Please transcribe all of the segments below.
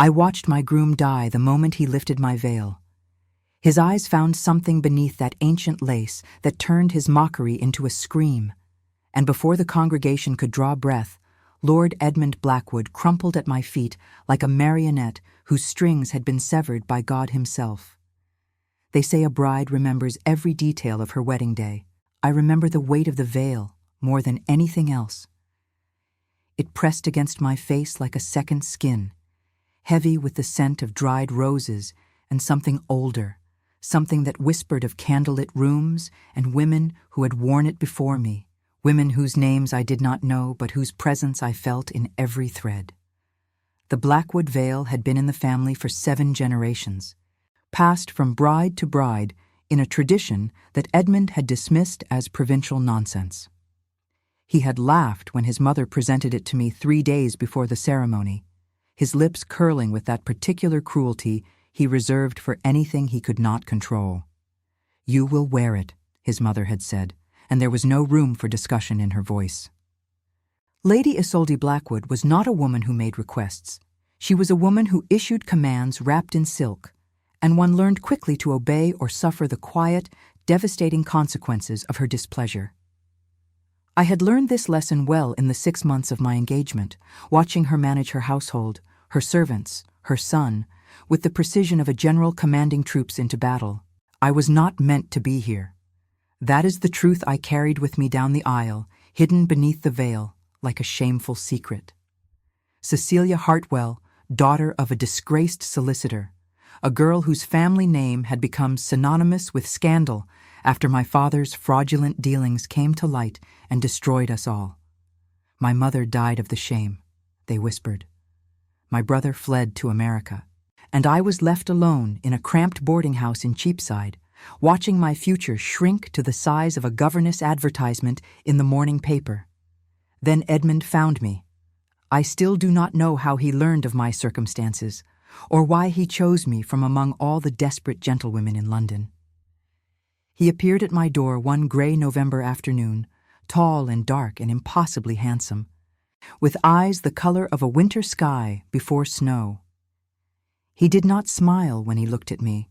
I watched my groom die the moment he lifted my veil. His eyes found something beneath that ancient lace that turned his mockery into a scream, and before the congregation could draw breath, Lord Edmund Blackwood crumpled at my feet like a marionette whose strings had been severed by God himself. They say a bride remembers every detail of her wedding day. I remember the weight of the veil more than anything else. It pressed against my face like a second skin, heavy with the scent of dried roses and something older, something that whispered of candlelit rooms and women who had worn it before me, women whose names I did not know but whose presence I felt in every thread. The Blackwood veil had been in the family for 7 generations, passed from bride to bride in a tradition that Edmund had dismissed as provincial nonsense. He had laughed when his mother presented it to me 3 days before the ceremony, his lips curling with that particular cruelty he reserved for anything he could not control. "You will wear it," his mother had said, and there was no room for discussion in her voice. Lady Isolde Blackwood was not a woman who made requests. She was a woman who issued commands wrapped in silk, and one learned quickly to obey or suffer the quiet, devastating consequences of her displeasure. I had learned this lesson well in the 6 months of my engagement, watching her manage her household, her servants, her son, with the precision of a general commanding troops into battle. I was not meant to be here. That is the truth I carried with me down the aisle, hidden beneath the veil, like a shameful secret. Cecilia Hartwell, daughter of a disgraced solicitor, a girl whose family name had become synonymous with scandal after my father's fraudulent dealings came to light and destroyed us all. My mother died of the shame, they whispered. My brother fled to America, and I was left alone in a cramped boarding house in Cheapside, watching my future shrink to the size of a governess advertisement in the morning paper. Then Edmund found me. I still do not know how he learned of my circumstances, or why he chose me from among all the desperate gentlewomen in London. He appeared at my door one gray November afternoon, tall and dark and impossibly handsome, with eyes the color of a winter sky before snow. He did not smile when he looked at me.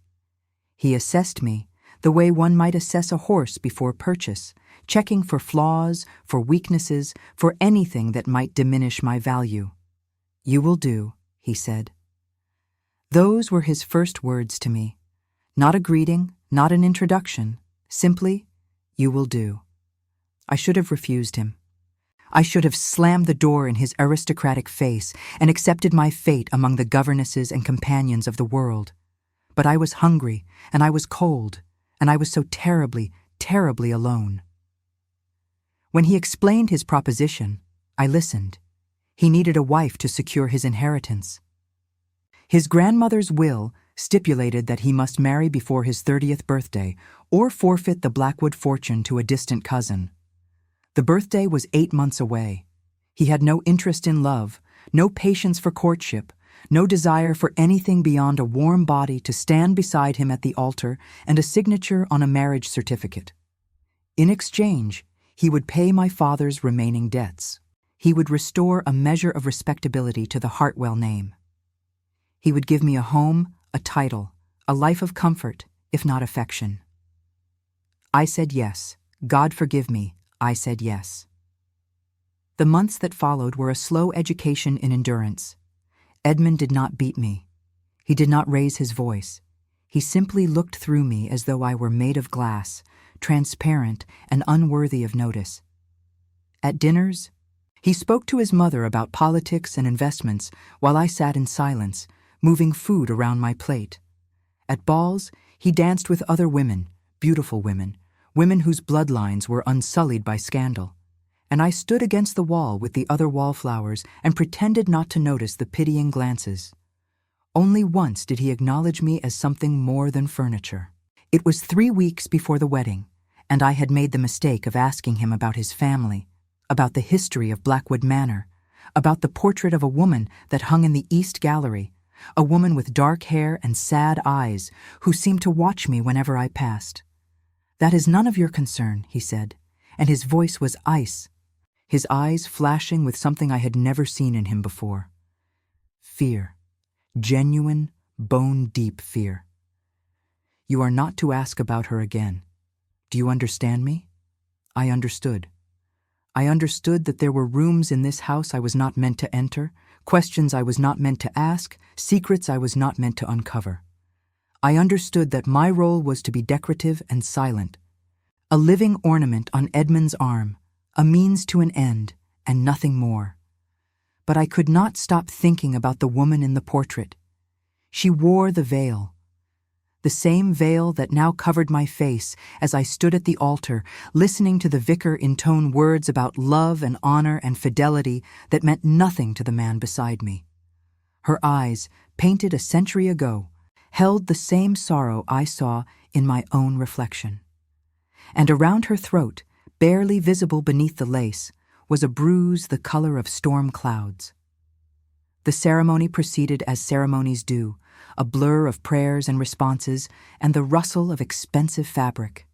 He assessed me the way one might assess a horse before purchase, checking for flaws, for weaknesses, for anything that might diminish my value. "You will do," he said. Those were his first words to me. Not a greeting, not an introduction, simply, "You will do." I should have refused him. I should have slammed the door in his aristocratic face and accepted my fate among the governesses and companions of the world. But I was hungry, and I was cold, and I was so terribly, terribly alone. When he explained his proposition, I listened. He needed a wife to secure his inheritance. His grandmother's will stipulated that he must marry before his 30th birthday or forfeit the Blackwood fortune to a distant cousin. The birthday was 8 months away. He had no interest in love, no patience for courtship, no desire for anything beyond a warm body to stand beside him at the altar and a signature on a marriage certificate. In exchange, he would pay my father's remaining debts. He would restore a measure of respectability to the Hartwell name. He would give me a home, a title, a life of comfort, if not affection. I said yes. God forgive me, I said yes. The months that followed were a slow education in endurance. Edmund did not beat me. He did not raise his voice. He simply looked through me as though I were made of glass, transparent and unworthy of notice. At dinners, he spoke to his mother about politics and investments while I sat in silence, moving food around my plate. At balls, he danced with other women, beautiful women, women whose bloodlines were unsullied by scandal. And I stood against the wall with the other wallflowers and pretended not to notice the pitying glances. Only once did he acknowledge me as something more than furniture. It was 3 weeks before the wedding, and I had made the mistake of asking him about his family, about the history of Blackwood Manor, about the portrait of a woman that hung in the East Gallery, a woman with dark hair and sad eyes who seemed to watch me whenever I passed. "That is none of your concern," he said, and his voice was ice, his eyes flashing with something I had never seen in him before. Fear. genuine, bone-deep fear. You are not to ask about her again. Do you understand me? I understood. I understood that there were rooms in this house I was not meant to enter, questions I was not meant to ask, secrets I was not meant to uncover. I understood that my role was to be decorative and silent, a living ornament on Edmund's arm, a means to an end, and nothing more. But I could not stop thinking about the woman in the portrait. She wore the veil, the same veil that now covered my face as I stood at the altar, listening to the vicar intone words about love and honor and fidelity that meant nothing to the man beside me. Her eyes, painted a century ago, held the same sorrow I saw in my own reflection. And around her throat, barely visible beneath the lace, was a bruise the color of storm clouds. The ceremony proceeded as ceremonies do, a blur of prayers and responses, and the rustle of expensive fabric.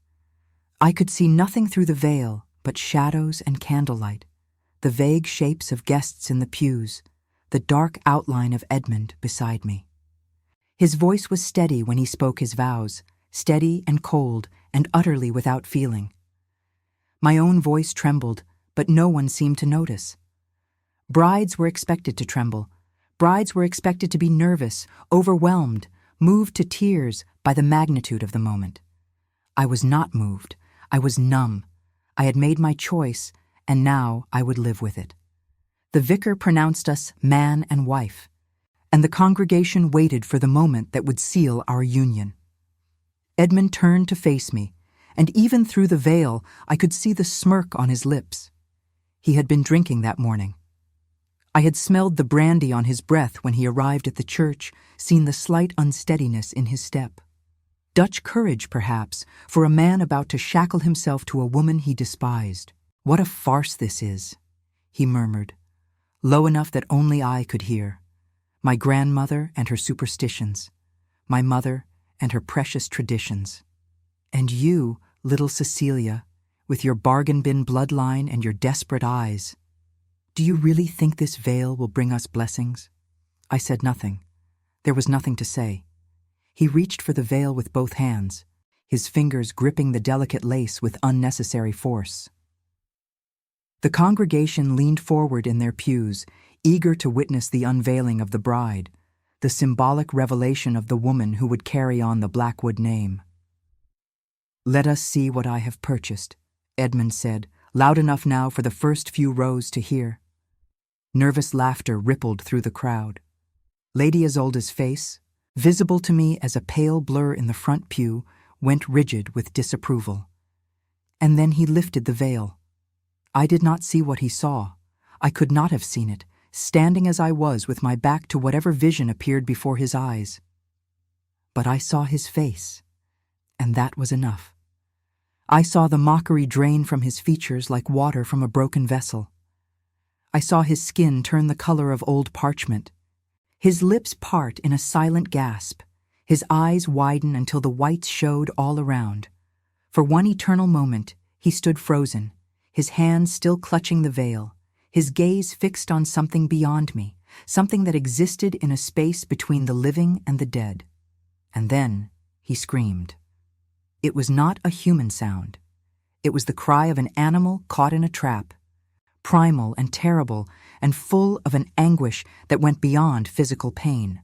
I could see nothing through the veil but shadows and candlelight, the vague shapes of guests in the pews, the dark outline of Edmund beside me. His voice was steady when he spoke his vows, steady and cold and utterly without feeling. My own voice trembled, but no one seemed to notice. Brides were expected to tremble. Brides were expected to be nervous, overwhelmed, moved to tears by the magnitude of the moment. I was not moved. I was numb. I had made my choice, and now I would live with it. The vicar pronounced us man and wife, and the congregation waited for the moment that would seal our union. Edmund turned to face me, and even through the veil I could see the smirk on his lips. He had been drinking that morning. I had smelled the brandy on his breath when he arrived at the church, seen the slight unsteadiness in his step. Dutch courage, perhaps, for a man about to shackle himself to a woman he despised. "What a farce this is," he murmured, low enough that only I could hear. My grandmother and her superstitions, my mother and her precious traditions. And you, little Cecilia, with your bargain bin bloodline and your desperate eyes. Do you really think this veil will bring us blessings? I said nothing. There was nothing to say. He reached for the veil with both hands, his fingers gripping the delicate lace with unnecessary force. The congregation leaned forward in their pews, eager to witness the unveiling of the bride, the symbolic revelation of the woman who would carry on the Blackwood name. "Let us see what I have purchased," Edmund said, loud enough now for the first few rows to hear. Nervous laughter rippled through the crowd. Lady Isolde's face, visible to me as a pale blur in the front pew, went rigid with disapproval. And then he lifted the veil. I did not see what he saw. I could not have seen it, standing as I was with my back to whatever vision appeared before his eyes. But I saw his face, and that was enough. I saw the mockery drain from his features like water from a broken vessel. I saw his skin turn the color of old parchment. His lips part in a silent gasp, his eyes widen until the whites showed all around. For one eternal moment, he stood frozen, his hands still clutching the veil, his gaze fixed on something beyond me, something that existed in a space between the living and the dead. And then he screamed. It was not a human sound. It was the cry of an animal caught in a trap, primal and terrible and full of an anguish that went beyond physical pain.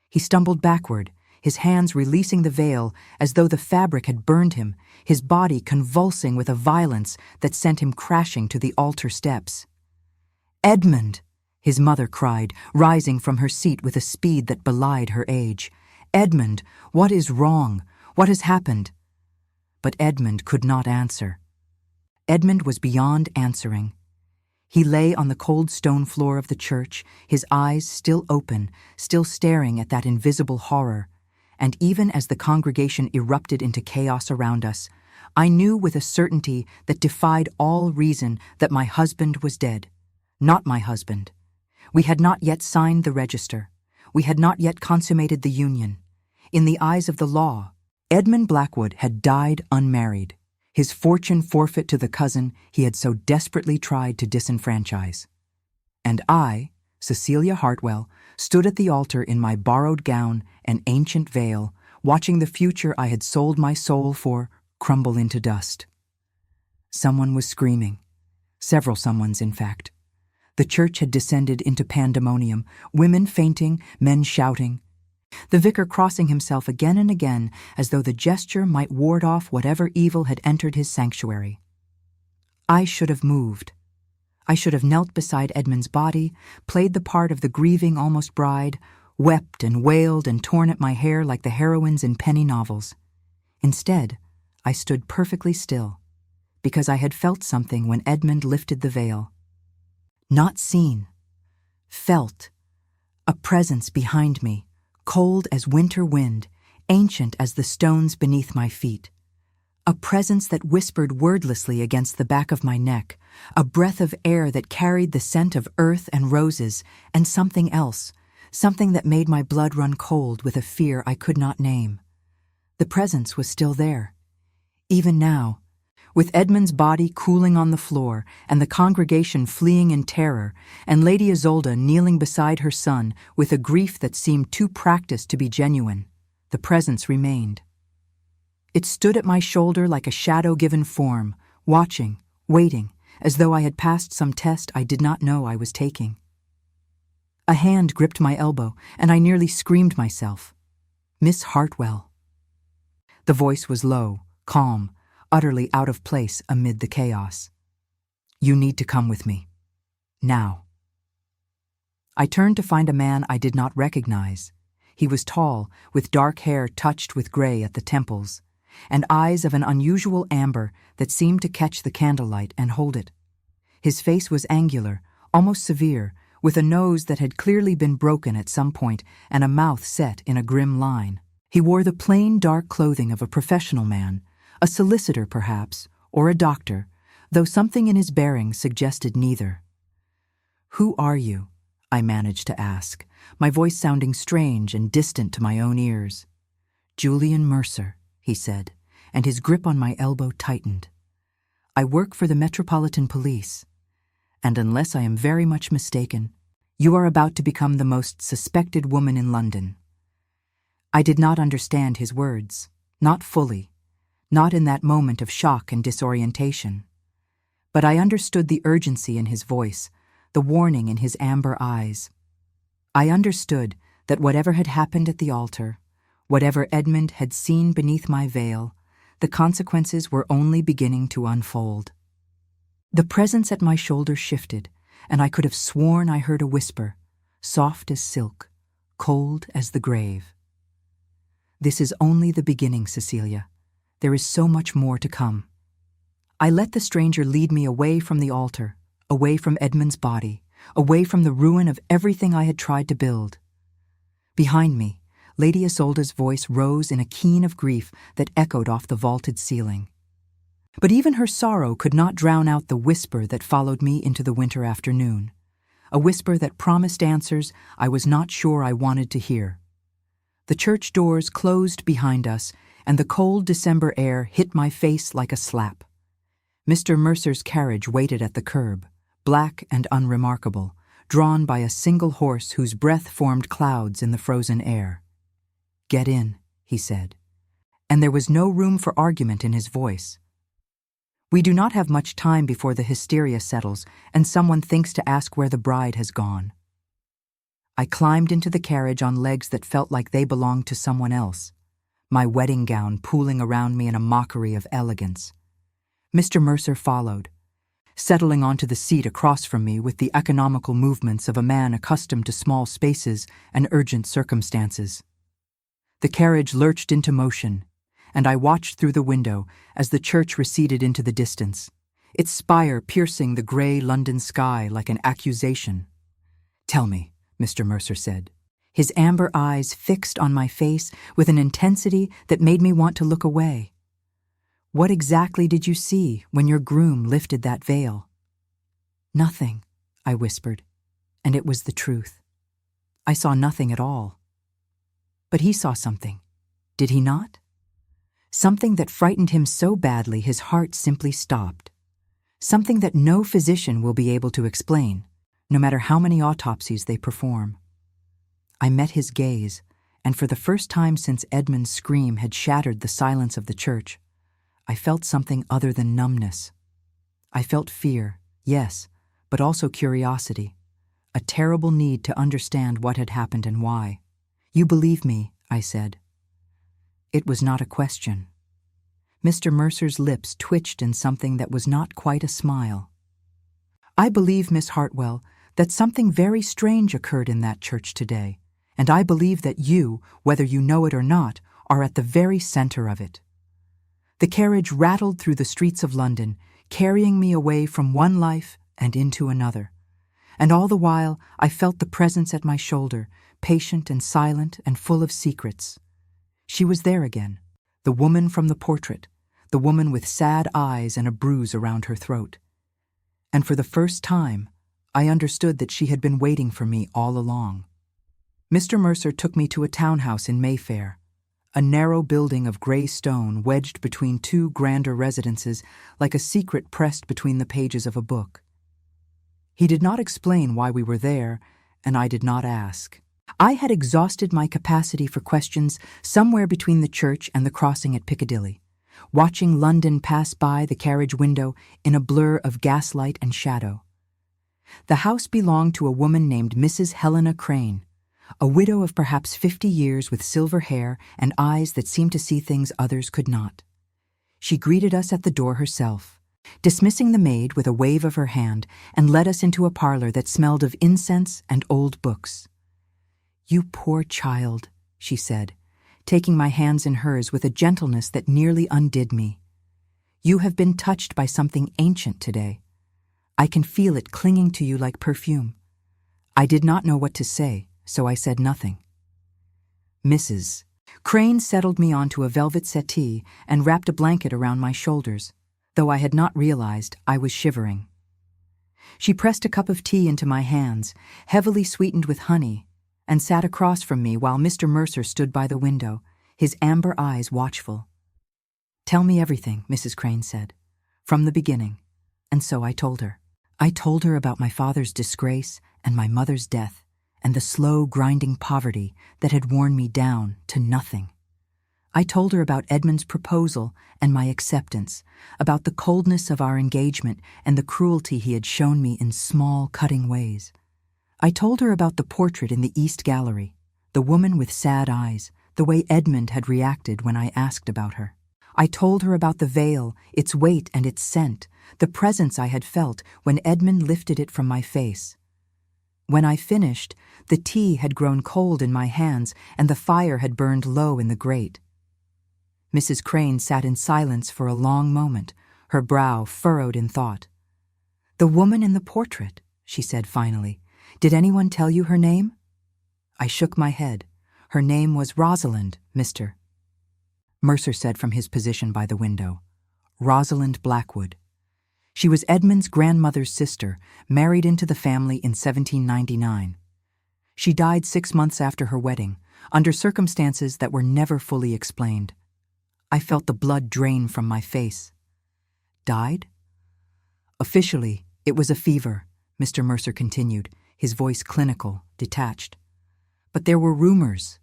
He stumbled backward, his hands releasing the veil as though the fabric had burned him, his body convulsing with a violence that sent him crashing to the altar steps. "Edmund!" his mother cried, rising from her seat with a speed that belied her age. "Edmund, what is wrong? What has happened?" But Edmund could not answer. Edmund was beyond answering. He lay on the cold stone floor of the church, his eyes still open, still staring at that invisible horror. And even as the congregation erupted into chaos around us, I knew with a certainty that defied all reason that my husband was dead. Not my husband. We had not yet signed the register. We had not yet consummated the union. In the eyes of the law, Edmund Blackwood had died unmarried, his fortune forfeit to the cousin he had so desperately tried to disenfranchise. And I, Cecilia Hartwell, stood at the altar in my borrowed gown and ancient veil, watching the future I had sold my soul for crumble into dust. Someone was screaming. Several someones, in fact. The church had descended into pandemonium, women fainting, men shouting. The vicar crossing himself again and again as though the gesture might ward off whatever evil had entered his sanctuary. I should have moved. I should have knelt beside Edmund's body, played the part of the grieving almost bride, wept and wailed and torn at my hair like the heroines in penny novels. Instead, I stood perfectly still, because I had felt something when Edmund lifted the veil. Not seen, felt, a presence behind me, cold as winter wind, ancient as the stones beneath my feet. A presence that whispered wordlessly against the back of my neck, a breath of air that carried the scent of earth and roses, and something else, something that made my blood run cold with a fear I could not name. The presence was still there. Even now, with Edmund's body cooling on the floor and the congregation fleeing in terror, and Lady Isolde kneeling beside her son with a grief that seemed too practiced to be genuine, the presence remained. It stood at my shoulder like a shadow-given form, watching, waiting, as though I had passed some test I did not know I was taking. A hand gripped my elbow, and I nearly screamed myself. Miss Hartwell. The voice was low, calm, utterly out of place amid the chaos. You need to come with me. Now. I turned to find a man I did not recognize. He was tall, with dark hair touched with gray at the temples, and eyes of an unusual amber that seemed to catch the candlelight and hold it. His face was angular, almost severe, with a nose that had clearly been broken at some point and a mouth set in a grim line. He wore the plain, dark clothing of a professional man, a solicitor perhaps, or a doctor, though something in his bearing suggested neither. "Who are you?" I managed to ask, my voice sounding strange and distant to my own ears. "Julian Mercer," he said, and his grip on my elbow tightened. "I work for the Metropolitan Police, and unless I am very much mistaken, you are about to become the most suspected woman in London." I did not understand his words, not fully, not in that moment of shock and disorientation. But I understood the urgency in his voice, the warning in his amber eyes. I understood that whatever had happened at the altar, whatever Edmund had seen beneath my veil, the consequences were only beginning to unfold. The presence at my shoulder shifted, and I could have sworn I heard a whisper, soft as silk, cold as the grave. "This is only the beginning, Cecilia. There is so much more to come." I let the stranger lead me away from the altar, away from Edmund's body, away from the ruin of everything I had tried to build. Behind me, Lady Isolde's voice rose in a keen of grief that echoed off the vaulted ceiling. But even her sorrow could not drown out the whisper that followed me into the winter afternoon, a whisper that promised answers I was not sure I wanted to hear. The church doors closed behind us, and the cold December air hit my face like a slap. Mr. Mercer's carriage waited at the curb, black and unremarkable, drawn by a single horse whose breath formed clouds in the frozen air. "Get in," he said, and there was no room for argument in his voice. We do not have much time before the hysteria settles and someone thinks to ask where the bride has gone. I climbed into the carriage on legs that felt like they belonged to someone else, my wedding gown pooling around me in a mockery of elegance. Mr. Mercer followed, settling onto the seat across from me with the economical movements of a man accustomed to small spaces and urgent circumstances. The carriage lurched into motion, and I watched through the window as the church receded into the distance, its spire piercing the gray London sky like an accusation. "Tell me," Mr. Mercer said, his amber eyes fixed on my face with an intensity that made me want to look away. "What exactly did you see when your groom lifted that veil?" "Nothing," I whispered, and it was the truth. I saw nothing at all. But he saw something, did he not? Something that frightened him so badly his heart simply stopped. Something that no physician will be able to explain, no matter how many autopsies they perform. I met his gaze, and for the first time since Edmund's scream had shattered the silence of the church, I felt something other than numbness. I felt fear, yes, but also curiosity, a terrible need to understand what had happened and why. "You believe me," I said. It was not a question. Mr. Mercer's lips twitched in something that was not quite a smile. "I believe, Miss Hartwell, that something very strange occurred in that church today, and I believe that you, whether you know it or not, are at the very center of it." The carriage rattled through the streets of London, carrying me away from one life and into another. And all the while I felt the presence at my shoulder, patient and silent and full of secrets. She was there again, the woman from the portrait, the woman with sad eyes and a bruise around her throat. And for the first time, I understood that she had been waiting for me all along. Mr. Mercer took me to a townhouse in Mayfair, a narrow building of gray stone wedged between two grander residences like a secret pressed between the pages of a book. He did not explain why we were there, and I did not ask. I had exhausted my capacity for questions somewhere between the church and the crossing at Piccadilly, watching London pass by the carriage window in a blur of gaslight and shadow. The house belonged to a woman named Mrs. Helena Crane, a widow of perhaps 50 years with silver hair and eyes that seemed to see things others could not. She greeted us at the door herself, dismissing the maid with a wave of her hand, and led us into a parlor that smelled of incense and old books. "You poor child," she said, taking my hands in hers with a gentleness that nearly undid me. "You have been touched by something ancient today. I can feel it clinging to you like perfume." I did not know what to say, so I said nothing. "Mrs." Crane settled me onto a velvet settee and wrapped a blanket around my shoulders, though I had not realized I was shivering. She pressed a cup of tea into my hands, heavily sweetened with honey, and sat across from me while Mr. Mercer stood by the window, his amber eyes watchful. "Tell me everything," Mrs. Crane said, "from the beginning." And so I told her. I told her about my father's disgrace and my mother's death, and the slow, grinding poverty that had worn me down to nothing. I told her about Edmund's proposal and my acceptance, about the coldness of our engagement and the cruelty he had shown me in small, cutting ways. I told her about the portrait in the East Gallery, the woman with sad eyes, the way Edmund had reacted when I asked about her. I told her about the veil, its weight and its scent, the presence I had felt when Edmund lifted it from my face. When I finished, the tea had grown cold in my hands and the fire had burned low in the grate. Mrs. Crane sat in silence for a long moment, her brow furrowed in thought. "The woman in the portrait," she said finally. "Did anyone tell you her name?" I shook my head. "Her name was Rosalind, Mr. Mercer said from his position by the window. "Rosalind Blackwood. She was Edmund's grandmother's sister, married into the family in 1799. She died 6 months after her wedding, under circumstances that were never fully explained. I felt the blood drain from my face. Died? Officially, it was a fever," Mr. Mercer continued, his voice clinical, detached. "But there were rumors.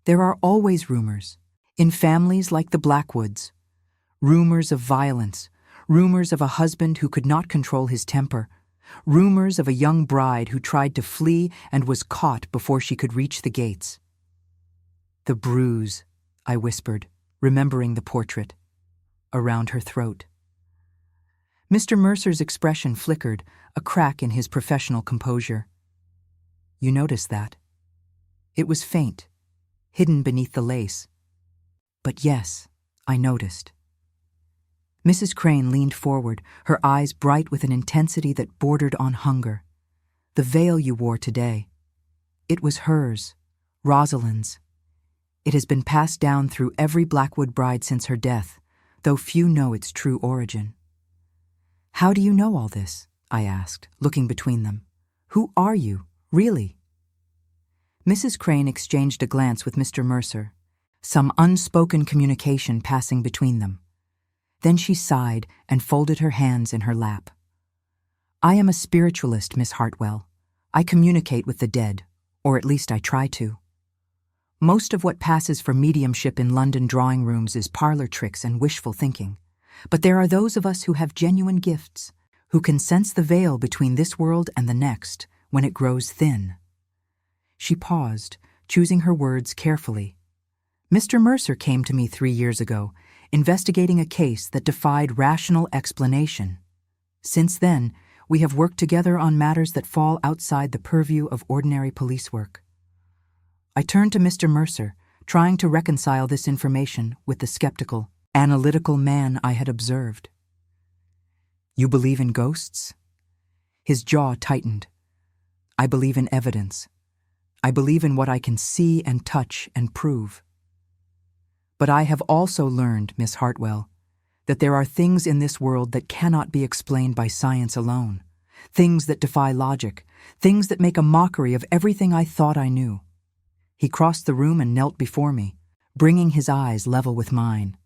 There are always rumors. In families like the Blackwoods. Rumors of violence, rumors of a husband who could not control his temper, rumors of a young bride who tried to flee and was caught before she could reach the gates." "The bruise," I whispered, remembering the portrait, "around her throat." Mr. Mercer's expression flickered, a crack in his professional composure. "You noticed that?" It was faint, hidden beneath the lace. "But yes, I noticed." Mrs. Crane leaned forward, her eyes bright with an intensity that bordered on hunger. "The veil you wore today. It was hers, Rosalind's. It has been passed down through every Blackwood bride since her death, though few know its true origin." "How do you know all this?" I asked, looking between them. "Who are you, really?" Mrs. Crane exchanged a glance with Mr. Mercer, some unspoken communication passing between them. Then she sighed and folded her hands in her lap. "I am a spiritualist, Miss Hartwell. I communicate with the dead, or at least I try to. Most of what passes for mediumship in London drawing rooms is parlor tricks and wishful thinking. But there are those of us who have genuine gifts, who can sense the veil between this world and the next when it grows thin. She paused, choosing her words carefully. Mr. Mercer came to me 3 years ago, investigating a case that defied rational explanation. Since then, we have worked together on matters that fall outside the purview of ordinary police work. I turned to Mr. Mercer, trying to reconcile this information with the skeptical, analytical man I had observed. "You believe in ghosts?" His jaw tightened. "I believe in evidence. I believe in what I can see and touch and prove. But I have also learned, Miss Hartwell, that there are things in this world that cannot be explained by science alone, things that defy logic, things that make a mockery of everything I thought I knew." He crossed the room and knelt before me, bringing his eyes level with mine.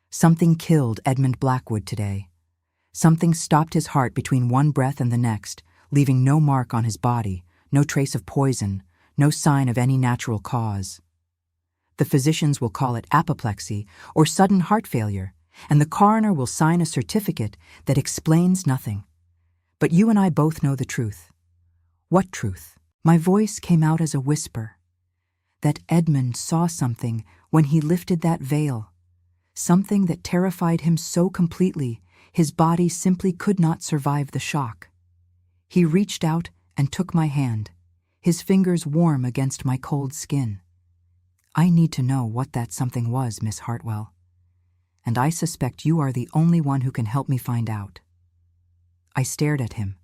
Something killed Edmund Blackwood today. Something stopped his heart between one breath and the next, leaving no mark on his body, no trace of poison, no sign of any natural cause. The physicians will call it apoplexy or sudden heart failure, and the coroner will sign a certificate that explains nothing. But you and I both know the truth. What truth? My voice came out as a whisper. That Edmund saw something when he lifted that veil, something that terrified him so completely his body simply could not survive the shock. He reached out and took my hand, his fingers warm against my cold skin. "I need to know what that something was, Miss Hartwell, and I suspect you are the only one who can help me find out." I stared at him,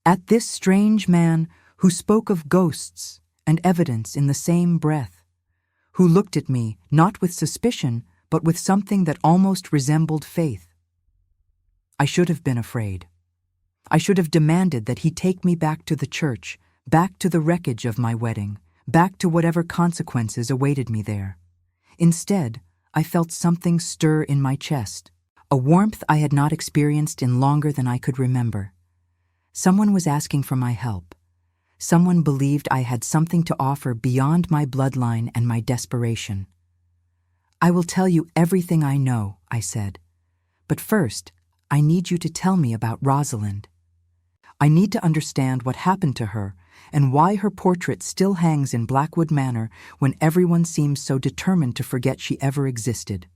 at this strange man who spoke of ghosts and evidence in the same breath, who looked at me not with suspicion but with something that almost resembled faith. I should have been afraid. I should have demanded that he take me back to the church, back to the wreckage of my wedding, back to whatever consequences awaited me there. Instead, I felt something stir in my chest, a warmth I had not experienced in longer than I could remember. Someone was asking for my help. Someone believed I had something to offer beyond my bloodline and my desperation. "I will tell you everything I know," I said. "But first, I need you to tell me about Rosalind. I need to understand what happened to her and why her portrait still hangs in Blackwood Manor when everyone seems so determined to forget she ever existed."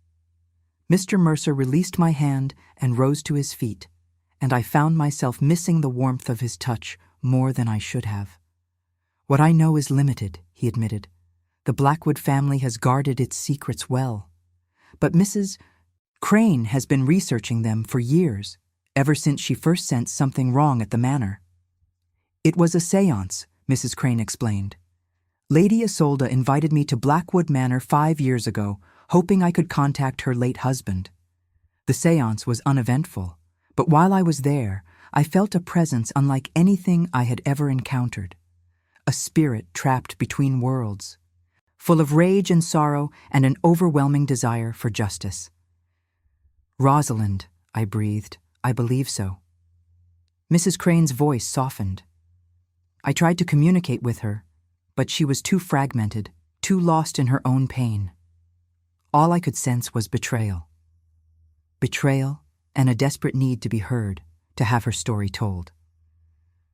Mr. Mercer released my hand and rose to his feet, and I found myself missing the warmth of his touch more than I should have. "What I know is limited," he admitted. "The Blackwood family has guarded its secrets well. But Mrs. Crane has been researching them for years, ever since she first sensed something wrong at the manor." "It was a séance," Mrs. Crane explained. "Lady Isolde invited me to Blackwood Manor 5 years ago, hoping I could contact her late husband. The séance was uneventful, but while I was there, I felt a presence unlike anything I had ever encountered. A spirit trapped between worlds, full of rage and sorrow and an overwhelming desire for justice." "Rosalind," I breathed. "I believe so." Mrs. Crane's voice softened. "I tried to communicate with her, but she was too fragmented, too lost in her own pain. All I could sense was betrayal. Betrayal and a desperate need to be heard, to have her story told."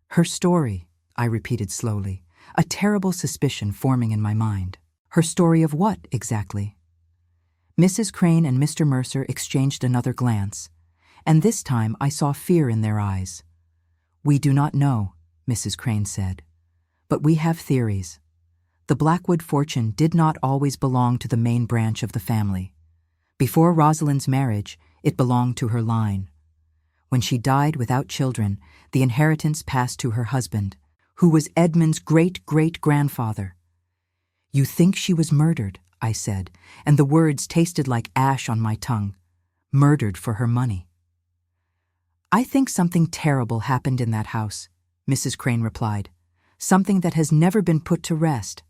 "Her story," I repeated slowly, a terrible suspicion forming in my mind. "Her story of what, exactly?" Mrs. Crane and Mr. Mercer exchanged another glance, and this time I saw fear in their eyes. "We do not know," Mrs. Crane said, "but we have theories. The Blackwood fortune did not always belong to the main branch of the family. Before Rosalind's marriage, it belonged to her line. When she died without children, the inheritance passed to her husband, who was Edmund's great-great-grandfather." "You think she was murdered," I said, and the words tasted like ash on my tongue. "Murdered for her money." "I think something terrible happened in that house," Mrs. Crane replied. "Something that has never been put to rest.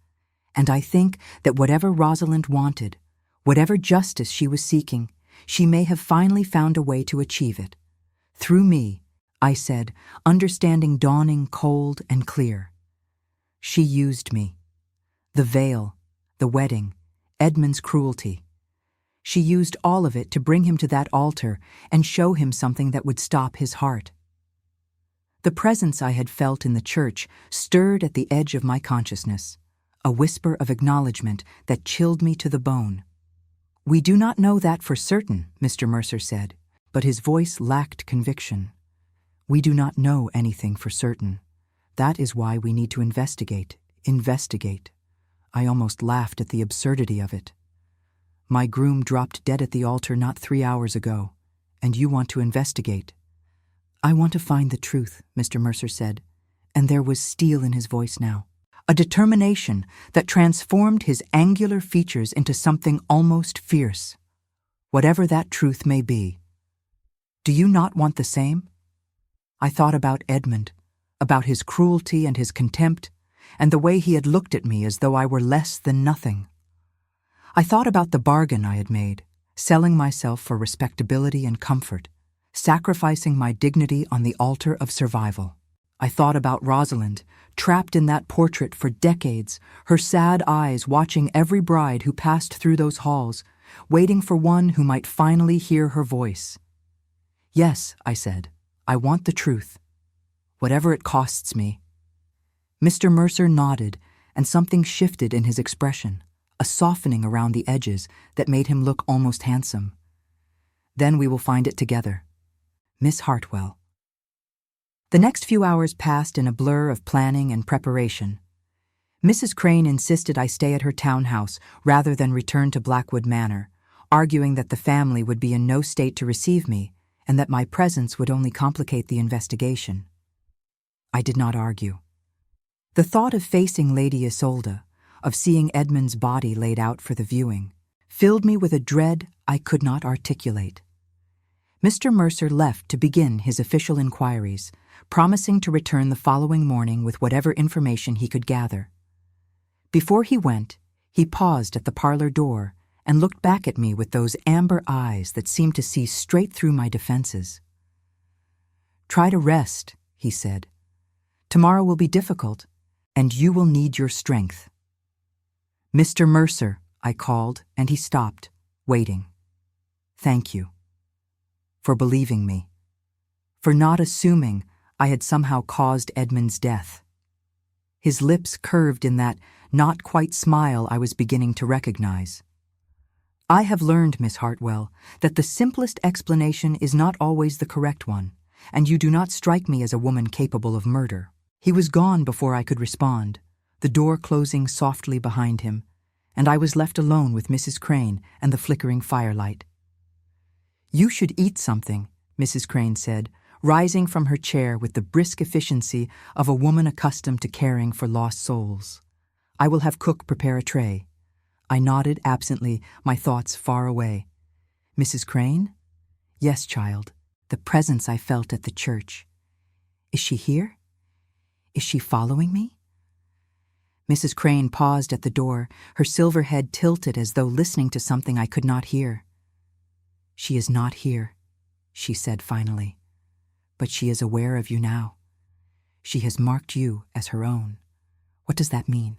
And I think that whatever Rosalind wanted, whatever justice she was seeking, she may have finally found a way to achieve it. Through me," I said, understanding dawning cold and clear. She used me. The veil, the wedding, Edmund's cruelty. She used all of it to bring him to that altar and show him something that would stop his heart. The presence I had felt in the church stirred at the edge of my consciousness, a whisper of acknowledgement that chilled me to the bone. "We do not know that for certain," Mr. Mercer said, but his voice lacked conviction. "We do not know anything for certain. That is why we need to investigate. I almost laughed at the absurdity of it. My groom dropped dead at the altar not 3 hours ago, and you want to investigate." "I want to find the truth," Mr. Mercer said, and there was steel in his voice now, a determination that transformed his angular features into something almost fierce. "Whatever that truth may be. Do you not want the same?" I thought about Edmund, about his cruelty and his contempt, and the way he had looked at me as though I were less than nothing. I thought about the bargain I had made, selling myself for respectability and comfort, sacrificing my dignity on the altar of survival. I thought about Rosalind, trapped in that portrait for decades, her sad eyes watching every bride who passed through those halls, waiting for one who might finally hear her voice. "Yes," I said, "I want the truth, whatever it costs me." Mr. Mercer nodded, and something shifted in his expression, a softening around the edges that made him look almost handsome. "Then we will find it together. Miss Hartwell." The next few hours passed in a blur of planning and preparation. Mrs. Crane insisted I stay at her townhouse rather than return to Blackwood Manor, arguing that the family would be in no state to receive me and that my presence would only complicate the investigation. I did not argue. The thought of facing Lady Isolde, of seeing Edmund's body laid out for the viewing, filled me with a dread I could not articulate. Mr. Mercer left to begin his official inquiries, promising to return the following morning with whatever information he could gather. Before he went, he paused at the parlor door and looked back at me with those amber eyes that seemed to see straight through my defenses. "Try to rest," he said. "Tomorrow will be difficult, and you will need your strength." "Mr. Mercer," I called, and he stopped, waiting. "Thank you. For believing me. For not assuming I had somehow caused Edmund's death." His lips curved in that not-quite smile I was beginning to recognize. "I have learned, Miss Hartwell, that the simplest explanation is not always the correct one, and you do not strike me as a woman capable of murder." He was gone before I could respond, the door closing softly behind him, and I was left alone with Mrs. Crane and the flickering firelight. "You should eat something," Mrs. Crane said, rising from her chair with the brisk efficiency of a woman accustomed to caring for lost souls. "I will have cook prepare a tray." I nodded absently, my thoughts far away. "Mrs. Crane?" "Yes, child, the presence I felt at the church. Is she here? Is she following me?" Mrs. Crane paused at the door, her silver head tilted as though listening to something I could not hear. "She is not here," she said finally, "but she is aware of you now. She has marked you as her own. What does that mean?"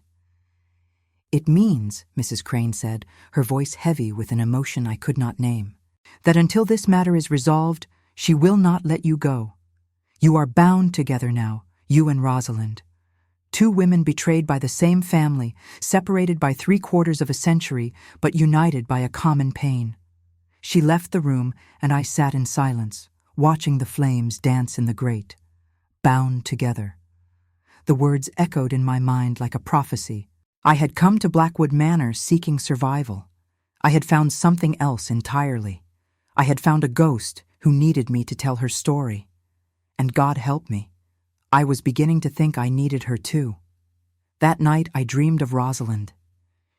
"It means," Mrs. Crane said, her voice heavy with an emotion I could not name, "that until this matter is resolved, she will not let you go. You are bound together now, you and Rosalind. 2 women betrayed by the same family, separated by 3/4 of a century, but united by a common pain." She left the room, and I sat in silence, watching the flames dance in the grate. Bound together. The words echoed in my mind like a prophecy. I had come to Blackwood Manor seeking survival. I had found something else entirely. I had found a ghost who needed me to tell her story. And God help me, I was beginning to think I needed her too. That night I dreamed of Rosalind.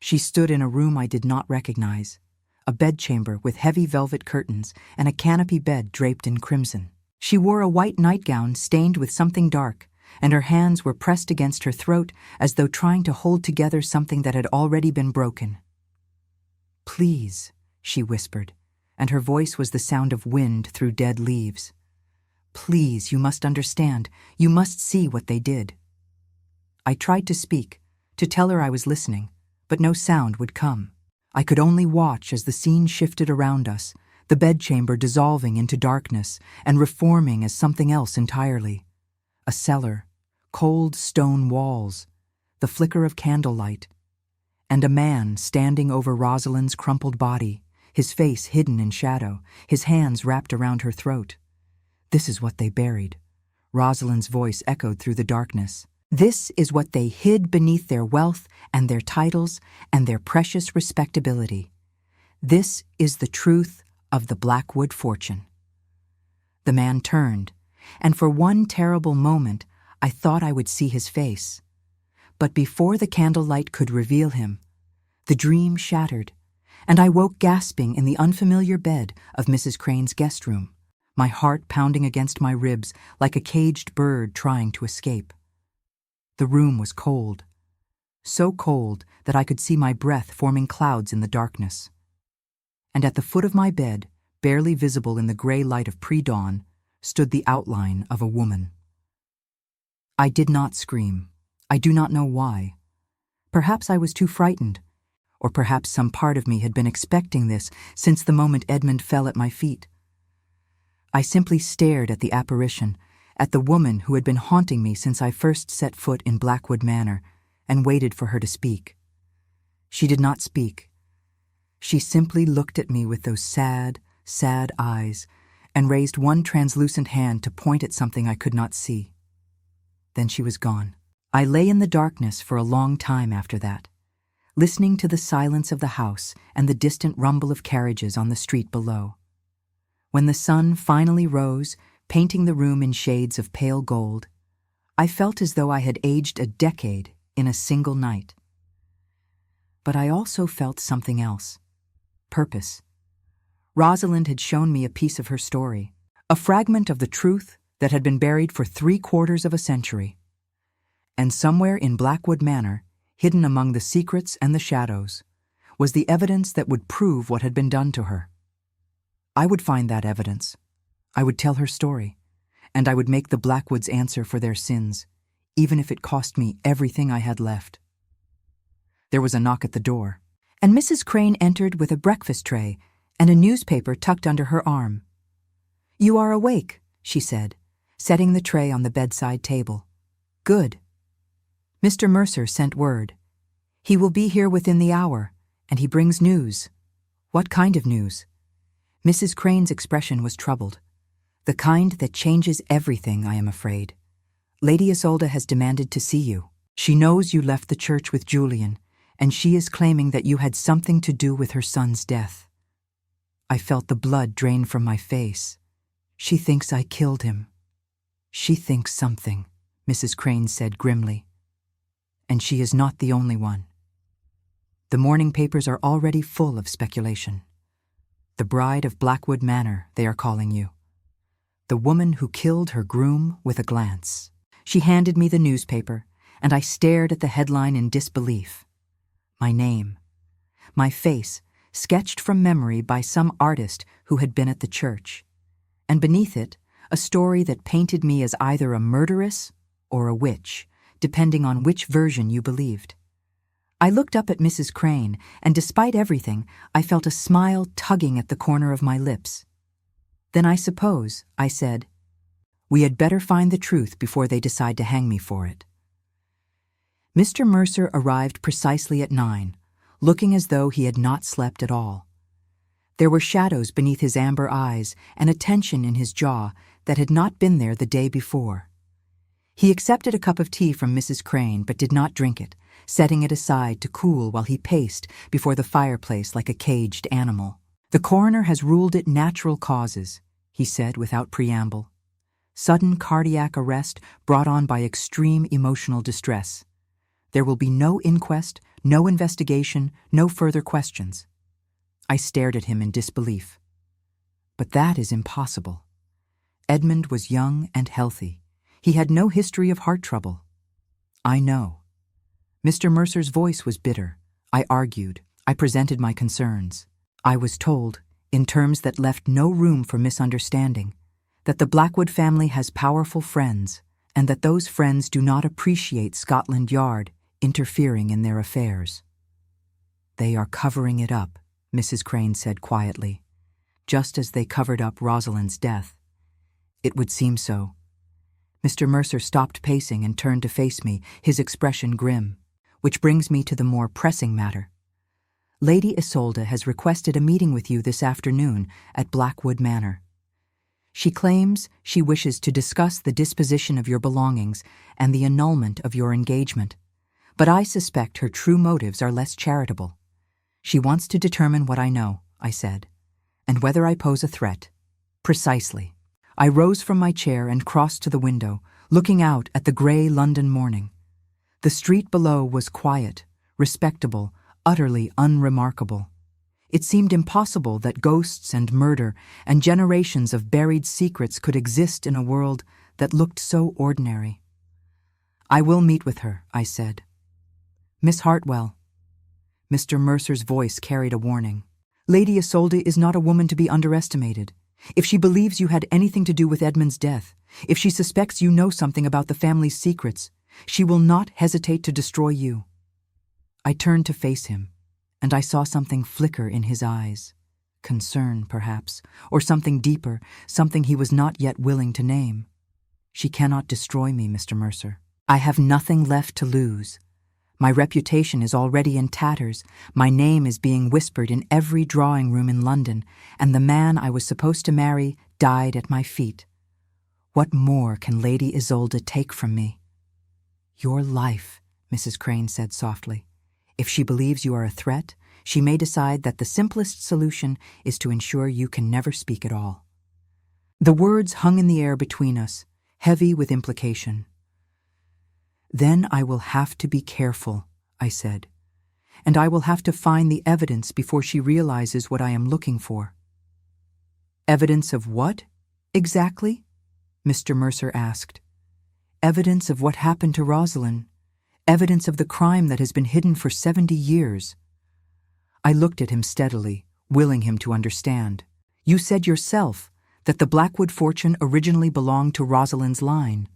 She stood in a room I did not recognize, a bedchamber with heavy velvet curtains and a canopy bed draped in crimson. She wore a white nightgown stained with something dark, and her hands were pressed against her throat as though trying to hold together something that had already been broken. "Please," she whispered, and her voice was the sound of wind through dead leaves. "Please, you must understand. You must see what they did." I tried to speak, to tell her I was listening, but no sound would come. I could only watch as the scene shifted around us, the bedchamber dissolving into darkness and reforming as something else entirely. A cellar, cold stone walls, the flicker of candlelight, and a man standing over Rosalind's crumpled body, his face hidden in shadow, his hands wrapped around her throat. "This is what they buried," Rosalind's voice echoed through the darkness. "This is what they hid beneath their wealth and their titles and their precious respectability. This is the truth of the Blackwood fortune." The man turned, and for one terrible moment I thought I would see his face. But before the candlelight could reveal him, the dream shattered, and I woke gasping in the unfamiliar bed of Mrs. Crane's guest room, my heart pounding against my ribs like a caged bird trying to escape. The room was cold, so cold that I could see my breath forming clouds in the darkness. And at the foot of my bed, barely visible in the gray light of pre-dawn, stood the outline of a woman. I did not scream. I do not know why. Perhaps I was too frightened, or perhaps some part of me had been expecting this since the moment Edmund fell at my feet. I simply stared at the apparition, at the woman who had been haunting me since I first set foot in Blackwood Manor, and waited for her to speak. She did not speak. She simply looked at me with those sad, sad eyes and raised one translucent hand to point at something I could not see. Then she was gone. I lay in the darkness for a long time after that, listening to the silence of the house and the distant rumble of carriages on the street below. When the sun finally rose, painting the room in shades of pale gold, I felt as though I had aged a decade in a single night. But I also felt something else. Purpose. Rosalind had shown me a piece of her story, a fragment of the truth that had been buried for 3/4 of a century. And somewhere in Blackwood Manor, hidden among the secrets and the shadows, was the evidence that would prove what had been done to her. I would find that evidence. I would tell her story, and I would make the Blackwoods answer for their sins, even if it cost me everything I had left. There was a knock at the door, and Mrs. Crane entered with a breakfast tray and a newspaper tucked under her arm. "You are awake," she said, setting the tray on the bedside table. "Good. Mr. Mercer sent word. He will be here within the hour, and he brings news." "What kind of news?" Mrs. Crane's expression was troubled. "The kind that changes everything, I am afraid. Lady Isolde has demanded to see you. She knows you left the church with Julian, and she is claiming that you had something to do with her son's death." I felt the blood drain from my face. "She thinks I killed him." "She thinks something," Mrs. Crane said grimly. "And she is not the only one. The morning papers are already full of speculation. The bride of Blackwood Manor, they are calling you. The woman who killed her groom with a glance." She handed me the newspaper, and I stared at the headline in disbelief. My name. My face, sketched from memory by some artist who had been at the church. And beneath it, a story that painted me as either a murderess or a witch, depending on which version you believed. I looked up at Mrs. Crane, and despite everything, I felt a smile tugging at the corner of my lips. "Then I suppose," I said, "we had better find the truth before they decide to hang me for it." Mr. Mercer arrived precisely at 9, looking as though he had not slept at all. There were shadows beneath his amber eyes and a tension in his jaw that had not been there the day before. He accepted a cup of tea from Mrs. Crane but did not drink it, setting it aside to cool while he paced before the fireplace like a caged animal. "The coroner has ruled it natural causes," he said without preamble. "Sudden cardiac arrest brought on by extreme emotional distress. There will be no inquest, no investigation, no further questions." I stared at him in disbelief. "But that is impossible. Edmund was young and healthy. He had no history of heart trouble." "I know." Mr. Mercer's voice was bitter. I argued. I presented my concerns. I was told, in terms that left no room for misunderstanding, that the Blackwood family has powerful friends, and that those friends do not appreciate Scotland Yard interfering in their affairs. They are covering it up, Mrs. Crane said quietly, just as they covered up Rosalind's death. It would seem so. Mr. Mercer stopped pacing and turned to face me, his expression grim. Which brings me to the more pressing matter. Lady Isolde has requested a meeting with you this afternoon at Blackwood Manor. She claims she wishes to discuss the disposition of your belongings and the annulment of your engagement, but I suspect her true motives are less charitable. She wants to determine what I know, I said, and whether I pose a threat. Precisely. I rose from my chair and crossed to the window, looking out at the grey London morning. The street below was quiet, respectable, utterly unremarkable. It seemed impossible that ghosts and murder and generations of buried secrets could exist in a world that looked so ordinary. I will meet with her, I said. Miss Hartwell. Mr. Mercer's voice carried a warning. Lady Isolde is not a woman to be underestimated. If she believes you had anything to do with Edmund's death, if she suspects you know something about the family's secrets, she will not hesitate to destroy you. I turned to face him, and I saw something flicker in his eyes. Concern, perhaps, or something deeper, something he was not yet willing to name. She cannot destroy me, Mr. Mercer. I have nothing left to lose. My reputation is already in tatters, my name is being whispered in every drawing room in London, and the man I was supposed to marry died at my feet. What more can Lady Isolde take from me? Your life, Mrs. Crane said softly. If she believes you are a threat, she may decide that the simplest solution is to ensure you can never speak at all. The words hung in the air between us, heavy with implication. Then I will have to be careful, I said, and I will have to find the evidence before she realizes what I am looking for. Evidence of what, exactly? Mr. Mercer asked. Evidence of what happened to Rosalind. Evidence of the crime that has been hidden for 70 years. I looked at him steadily, willing him to understand. You said yourself that the Blackwood fortune originally belonged to Rosalind's line.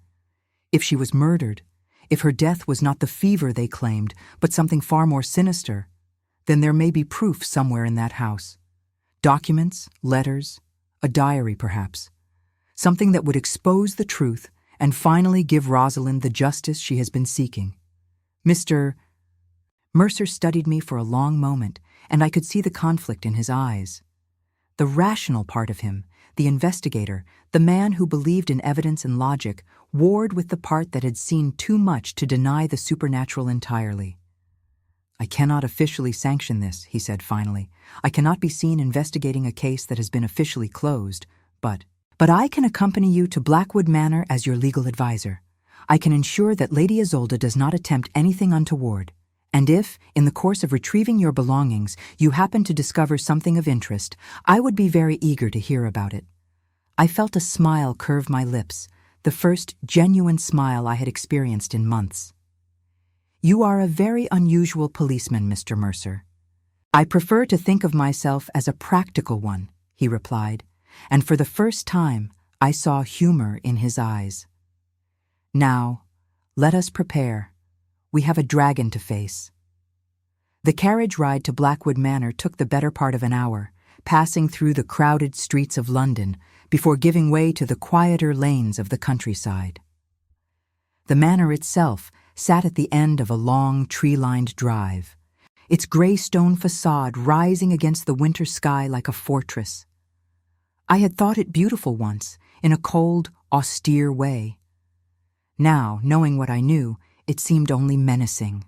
If she was murdered, if her death was not the fever they claimed, but something far more sinister, then there may be proof somewhere in that house. Documents, letters, a diary perhaps. Something that would expose the truth and finally give Rosalind the justice she has been seeking. Mr. Mercer studied me for a long moment, and I could see the conflict in his eyes. The rational part of him, the investigator, the man who believed in evidence and logic, warred with the part that had seen too much to deny the supernatural entirely. I cannot officially sanction this, he said finally. I cannot be seen investigating a case that has been officially closed, but I can accompany you to Blackwood Manor as your legal advisor. I can ensure that Lady Isolde does not attempt anything untoward, and if, in the course of retrieving your belongings, you happen to discover something of interest, I would be very eager to hear about it. I felt a smile curve my lips, the first genuine smile I had experienced in months. You are a very unusual policeman, Mr. Mercer. I prefer to think of myself as a practical one, he replied, and for the first time I saw humor in his eyes. Now, let us prepare. We have a dragon to face. The carriage ride to Blackwood Manor took the better part of an hour, passing through the crowded streets of London before giving way to the quieter lanes of the countryside. The manor itself sat at the end of a long tree-lined drive, its grey stone facade rising against the winter sky like a fortress. I had thought it beautiful once, in a cold, austere way. Now, knowing what I knew, it seemed only menacing.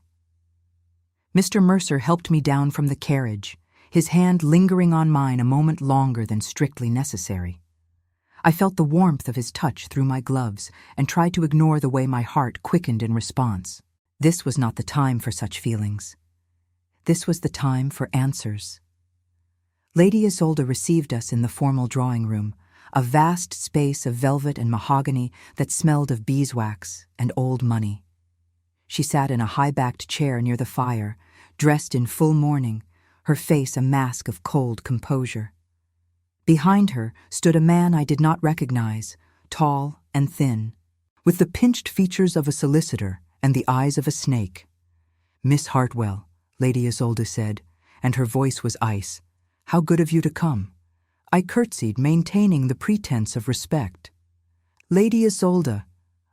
Mr. Mercer helped me down from the carriage, his hand lingering on mine a moment longer than strictly necessary. I felt the warmth of his touch through my gloves and tried to ignore the way my heart quickened in response. This was not the time for such feelings. This was the time for answers. Lady Isolde received us in the formal drawing room, a vast space of velvet and mahogany that smelled of beeswax and old money. She sat in a high-backed chair near the fire, dressed in full mourning, her face a mask of cold composure. Behind her stood a man I did not recognize, tall and thin. with the pinched features of a solicitor and the eyes of a snake. "Miss Hartwell," Lady Isolde said, and her voice was ice. "How good of you to come." I curtsied, maintaining the pretense of respect. "Lady Isolde,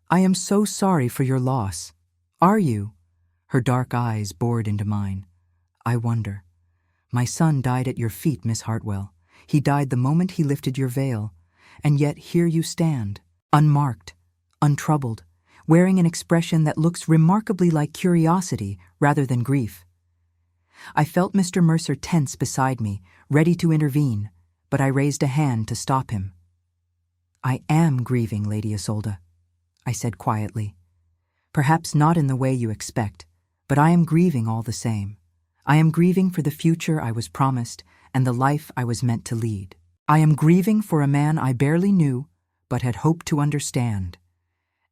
I am so sorry for your loss." "Are you?" Her dark eyes bored into mine. "I wonder. My son died at your feet, Miss Hartwell. He died the moment he lifted your veil, and yet here you stand, unmarked, untroubled, wearing an expression that looks remarkably like curiosity rather than grief." I felt Mr. Mercer tense beside me, ready to intervene, but I raised a hand to stop him. "I am grieving, Lady Isolde," I said quietly. "Perhaps not in the way you expect, but I am grieving all the same. I am grieving for the future I was promised and the life I was meant to lead. I am grieving for a man I barely knew, but had hoped to understand.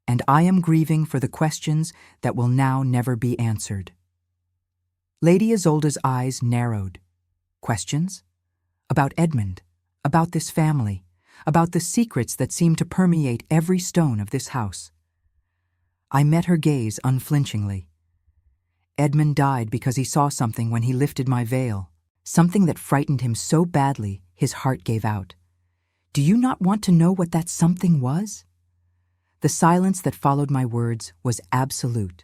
And I am grieving for the questions that will now never be answered." Lady Isolde's eyes narrowed. Questions? About Edmund, about this family, about the secrets that seemed to permeate every stone of this house. I met her gaze unflinchingly. "Edmund died because he saw something when he lifted my veil, something that frightened him so badly his heart gave out. Do you not want to know what that something was?" The silence that followed my words was absolute.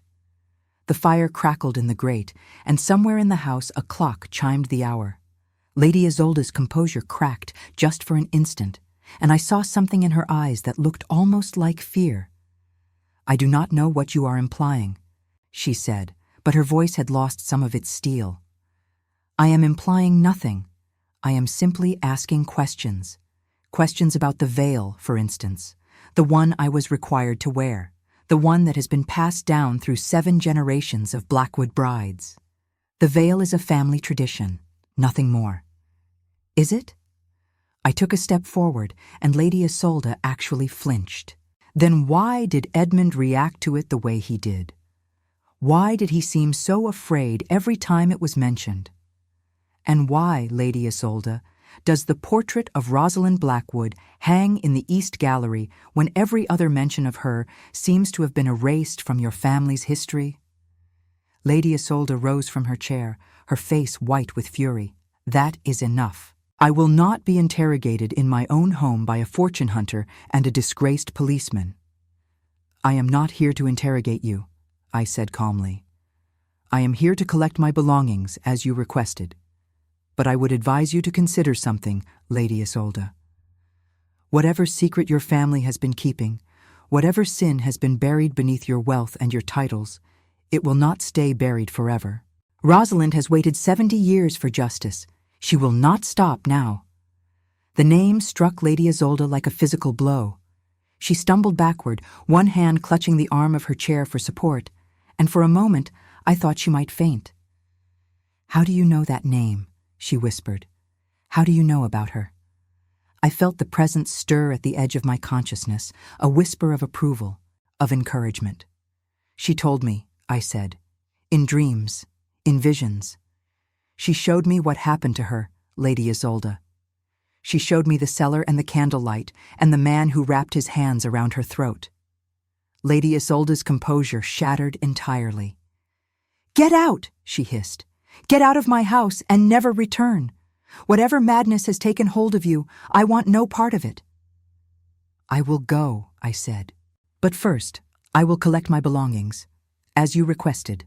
The fire crackled in the grate, and somewhere in the house a clock chimed the hour. Lady Isolde's composure cracked just for an instant, and I saw something in her eyes that looked almost like fear. "I do not know what you are implying," she said, but her voice had lost some of its steel. "I am implying nothing. I am simply asking questions. Questions about the veil, for instance, the one I was required to wear, the one that has been passed down through 7 generations of Blackwood brides. The veil is a family tradition, nothing more." "Is it?" I took a step forward, and Lady Isolde actually flinched. Then why did Edmund react to it the way he did? Why did he seem so afraid every time it was mentioned? And why, Lady Isolde, does the portrait of Rosalind Blackwood hang in the East Gallery when every other mention of her seems to have been erased from your family's history? Lady Isolde rose from her chair, her face white with fury. "That is enough. I will not be interrogated in my own home by a fortune hunter and a disgraced policeman." "I am not here to interrogate you," I said calmly. "I am here to collect my belongings, as you requested. But I would advise you to consider something, Lady Isolde. Whatever secret your family has been keeping, whatever sin has been buried beneath your wealth and your titles, it will not stay buried forever. Rosalind has waited 70 years for justice. She will not stop now." The name struck Lady Isolde like a physical blow. She stumbled backward, one hand clutching the arm of her chair for support, and for a moment I thought she might faint. "How do you know that name?" she whispered. "How do you know about her?" I felt the presence stir at the edge of my consciousness, a whisper of approval, of encouragement. "She told me," I said, "in dreams, in visions. She showed me what happened to her, Lady Isolde. She showed me the cellar and the candlelight and the man who wrapped his hands around her throat." Lady Isolde's composure shattered entirely. "Get out!" she hissed. "Get out of my house and never return. Whatever madness has taken hold of you, I want no part of it." "I will go," I said. "But first, I will collect my belongings, as you requested."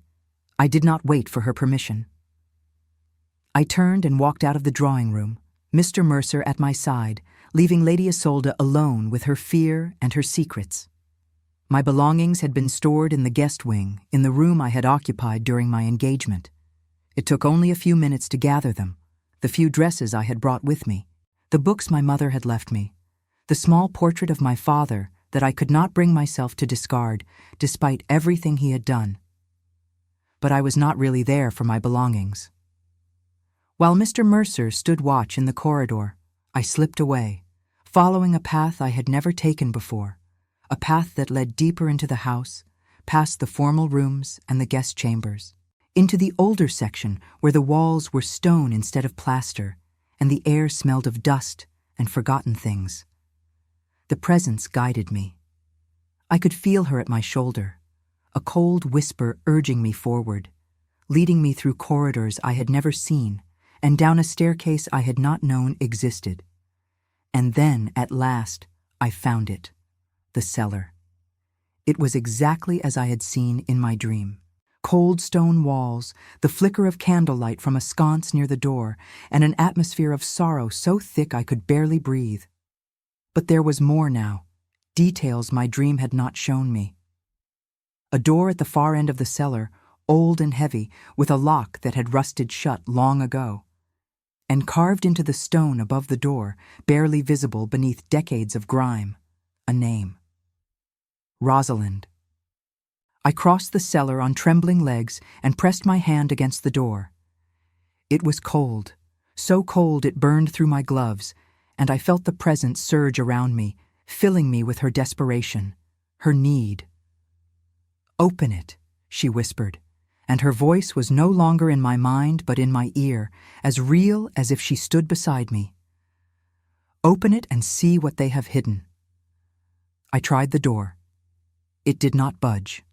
I did not wait for her permission. I turned and walked out of the drawing room, Mr. Mercer at my side, leaving Lady Isolde alone with her fear and her secrets. My belongings had been stored in the guest wing, in the room I had occupied during my engagement. It took only a few minutes to gather them, the few dresses I had brought with me, the books my mother had left me, the small portrait of my father that I could not bring myself to discard, despite everything he had done. But I was not really there for my belongings. While Mr. Mercer stood watch in the corridor, I slipped away, following a path I had never taken before, a path that led deeper into the house, past the formal rooms and the guest chambers, into the older section where the walls were stone instead of plaster, and the air smelled of dust and forgotten things. The presence guided me. I could feel her at my shoulder, a cold whisper urging me forward, leading me through corridors I had never seen and down a staircase I had not known existed. And then, at last, I found it, the cellar. It was exactly as I had seen in my dream. Cold stone walls, the flicker of candlelight from a sconce near the door, and an atmosphere of sorrow so thick I could barely breathe. But there was more now, details my dream had not shown me. A door at the far end of the cellar, old and heavy, with a lock that had rusted shut long ago. And carved into the stone above the door, barely visible beneath decades of grime, a name. Rosalind. I crossed the cellar on trembling legs and pressed my hand against the door. It was cold, so cold it burned through my gloves, and I felt the presence surge around me, filling me with her desperation, her need. "Open it," she whispered, and her voice was no longer in my mind but in my ear, as real as if she stood beside me. "Open it and see what they have hidden." I tried the door. It did not budge.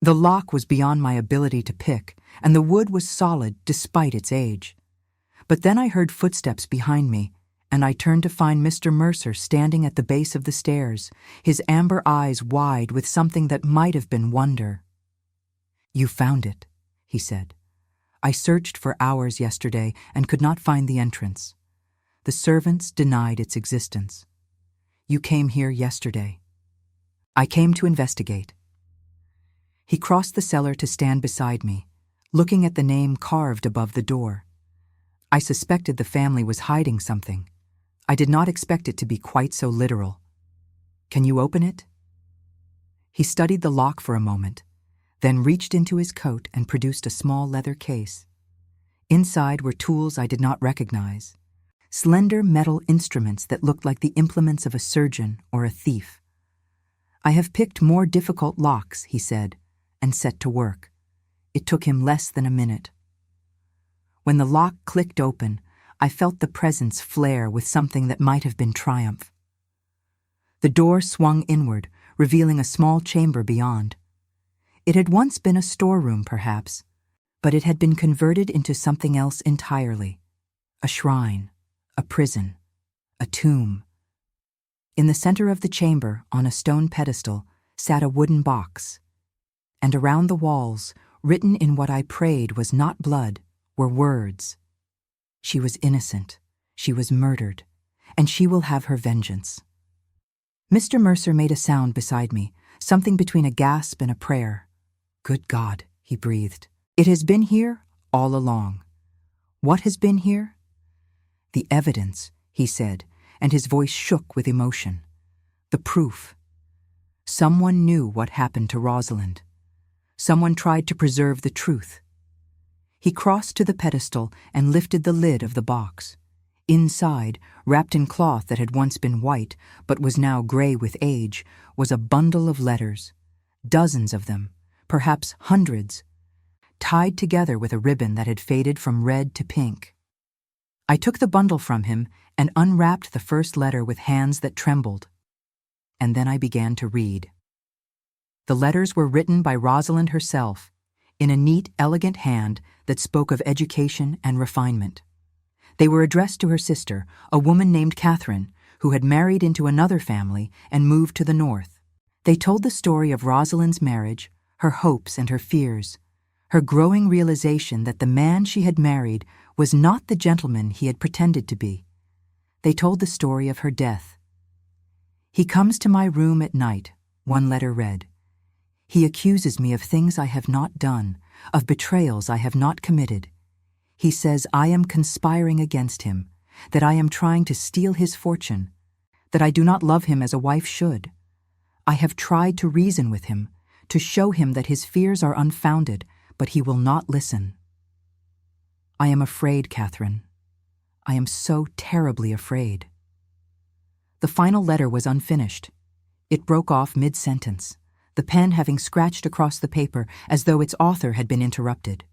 The lock was beyond my ability to pick, and the wood was solid despite its age. But then I heard footsteps behind me, and I turned to find Mr. Mercer standing at the base of the stairs, his amber eyes wide with something that might have been wonder. "You found it," he said. "I searched for hours yesterday and could not find the entrance. The servants denied its existence. You came here yesterday." "I came to investigate." He crossed the cellar to stand beside me, looking at the name carved above the door. I suspected the family was hiding something. I did not expect it to be quite so literal. "Can you open it?" He studied the lock for a moment, then reached into his coat and produced a small leather case. Inside were tools I did not recognize, slender metal instruments that looked like the implements of a surgeon or a thief. "I have picked more difficult locks," he said, and set to work. It took him less than a minute. When the lock clicked open, I felt the presence flare with something that might have been triumph. The door swung inward, revealing a small chamber beyond. It had once been a storeroom, perhaps, but it had been converted into something else entirely. A shrine, a prison, a tomb. In the center of the chamber, on a stone pedestal, sat a wooden box. And around the walls, written in what I prayed was not blood, were words. She was innocent, she was murdered, and she will have her vengeance. Mr. Mercer made a sound beside me, something between a gasp and a prayer. "Good God," he breathed. "It has been here all along." "What has been here?" "The evidence," he said, and his voice shook with emotion. "The proof. Someone knew what happened to Rosalind. Someone tried to preserve the truth." He crossed to the pedestal and lifted the lid of the box. Inside, wrapped in cloth that had once been white but was now gray with age, was a bundle of letters, dozens of them, perhaps hundreds, tied together with a ribbon that had faded from red to pink. I took the bundle from him and unwrapped the first letter with hands that trembled. And then I began to read. The letters were written by Rosalind herself, in a neat, elegant hand that spoke of education and refinement. They were addressed to her sister, a woman named Catherine, who had married into another family and moved to the north. They told the story of Rosalind's marriage, her hopes and her fears, her growing realization that the man she had married was not the gentleman he had pretended to be. They told the story of her death. "He comes to my room at night," one letter read. "He accuses me of things I have not done, of betrayals I have not committed. He says I am conspiring against him, that I am trying to steal his fortune, that I do not love him as a wife should. I have tried to reason with him, to show him that his fears are unfounded, but he will not listen. I am afraid, Catherine. I am so terribly afraid." The final letter was unfinished. It broke off mid-sentence, the pen having scratched across the paper as though its author had been interrupted.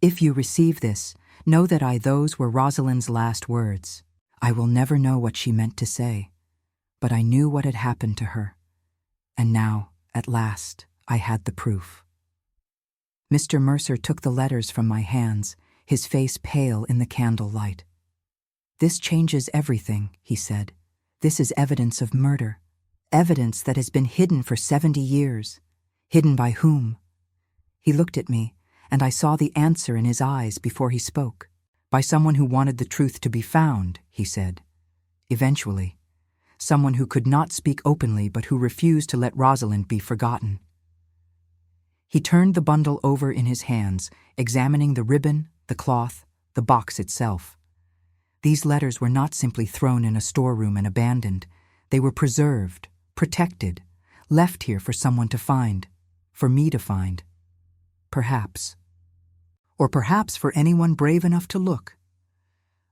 "If you receive this, know that those were Rosalind's last words. I will never know what she meant to say, but I knew what had happened to her, And now, at last, I had the proof. Mr. Mercer took the letters from my hands, his face pale in the candle light. "This changes everything," he said. "This is evidence of murder. Evidence that has been hidden for 70 years. Hidden by whom?" He looked at me, and I saw the answer in his eyes before he spoke. "By someone who wanted the truth to be found," he said. "Eventually. Someone who could not speak openly but who refused to let Rosalind be forgotten." He turned the bundle over in his hands, examining the ribbon, the cloth, the box itself. These letters were not simply thrown in a storeroom and abandoned. They were preserved, protected, left here for someone to find, for me to find. Perhaps. Or perhaps for anyone brave enough to look.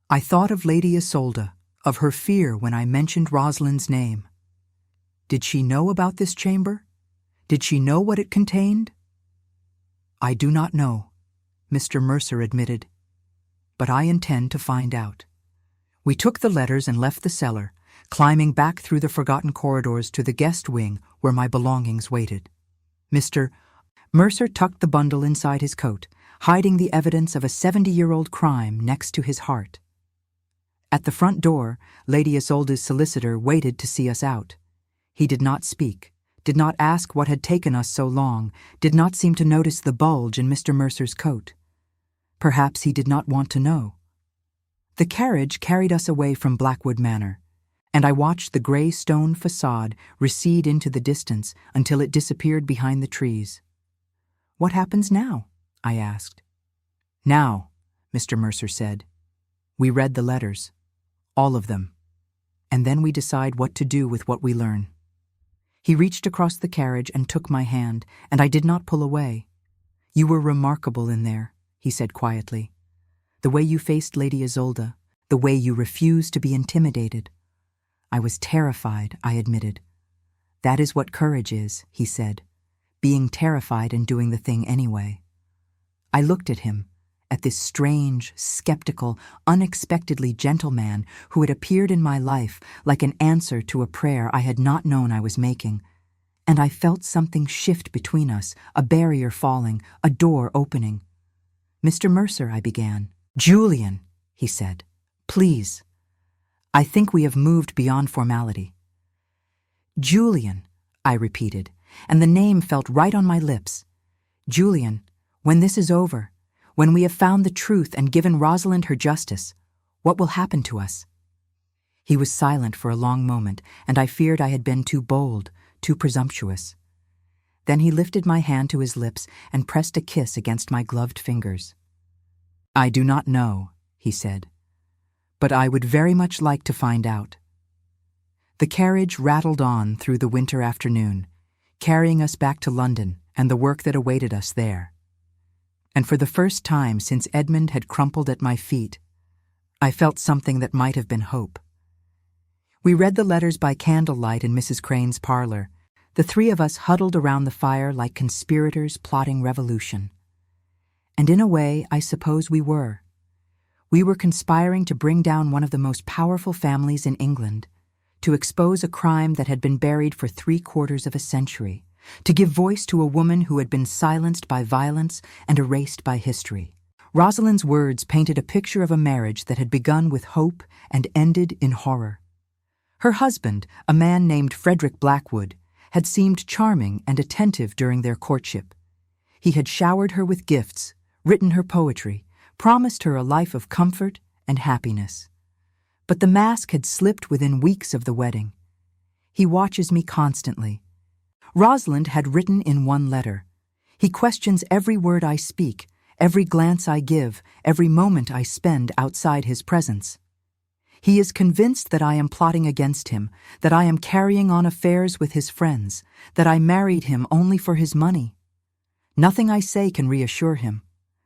I thought of Lady Isolde, of her fear when I mentioned Rosalind's name. Did she know about this chamber? Did she know what it contained? "I do not know," Mr. Mercer admitted, "but I intend to find out." We took the letters and left the cellar, climbing back through the forgotten corridors to the guest wing where my belongings waited. Mr. Mercer tucked the bundle inside his coat, hiding the evidence of a 70-year-old crime next to his heart. At the front door, Lady Isolde's solicitor waited to see us out. He did not speak, did not ask what had taken us so long, did not seem to notice the bulge in Mr. Mercer's coat. Perhaps he did not want to know. The carriage carried us away from Blackwood Manor, and I watched the gray stone facade recede into the distance until it disappeared behind the trees. "What happens now?" I asked. "Now," Mr. Mercer said, "we read the letters, all of them, and then we decide what to do with what we learn." He reached across the carriage and took my hand, and I did not pull away. "You were remarkable in there," he said quietly. "The way you faced Lady Isolde, the way you refused to be intimidated." "I was terrified," I admitted. "That is what courage is," he said, "being terrified and doing the thing anyway." I looked at him, at this strange, skeptical, unexpectedly gentle man who had appeared in my life like an answer to a prayer I had not known I was making, and I felt something shift between us, a barrier falling, a door opening. "Mr. Mercer," I began. "Julian," he said, "please. I think we have moved beyond formality." "Julian," I repeated, and the name felt right on my lips. "Julian, when this is over, when we have found the truth and given Rosalind her justice, what will happen to us?" He was silent for a long moment, and I feared I had been too bold, too presumptuous. Then he lifted my hand to his lips and pressed a kiss against my gloved fingers. "I do not know," he said, "but I would very much like to find out." The carriage rattled on through the winter afternoon, carrying us back to London and the work that awaited us there. And for the first time since Edmund had crumpled at my feet, I felt something that might have been hope. We read the letters by candlelight in Mrs. Crane's parlor, the three of us huddled around the fire like conspirators plotting revolution. And in a way, I suppose we were. We were conspiring to bring down one of the most powerful families in England, to expose a crime that had been buried for 3/4 of a century, to give voice to a woman who had been silenced by violence and erased by history. Rosalind's words painted a picture of a marriage that had begun with hope and ended in horror. Her husband, a man named Frederick Blackwood, had seemed charming and attentive during their courtship. He had showered her with gifts, written her poetry, promised her a life of comfort and happiness. But the mask had slipped within weeks of the wedding. He watches me constantly. Rosalind had written in one letter. He questions every word I speak, every glance I give, every moment I spend outside his presence. He is convinced that I am plotting against him, that I am carrying on affairs with his friends, that I married him only for his money. Nothing I say can reassure him.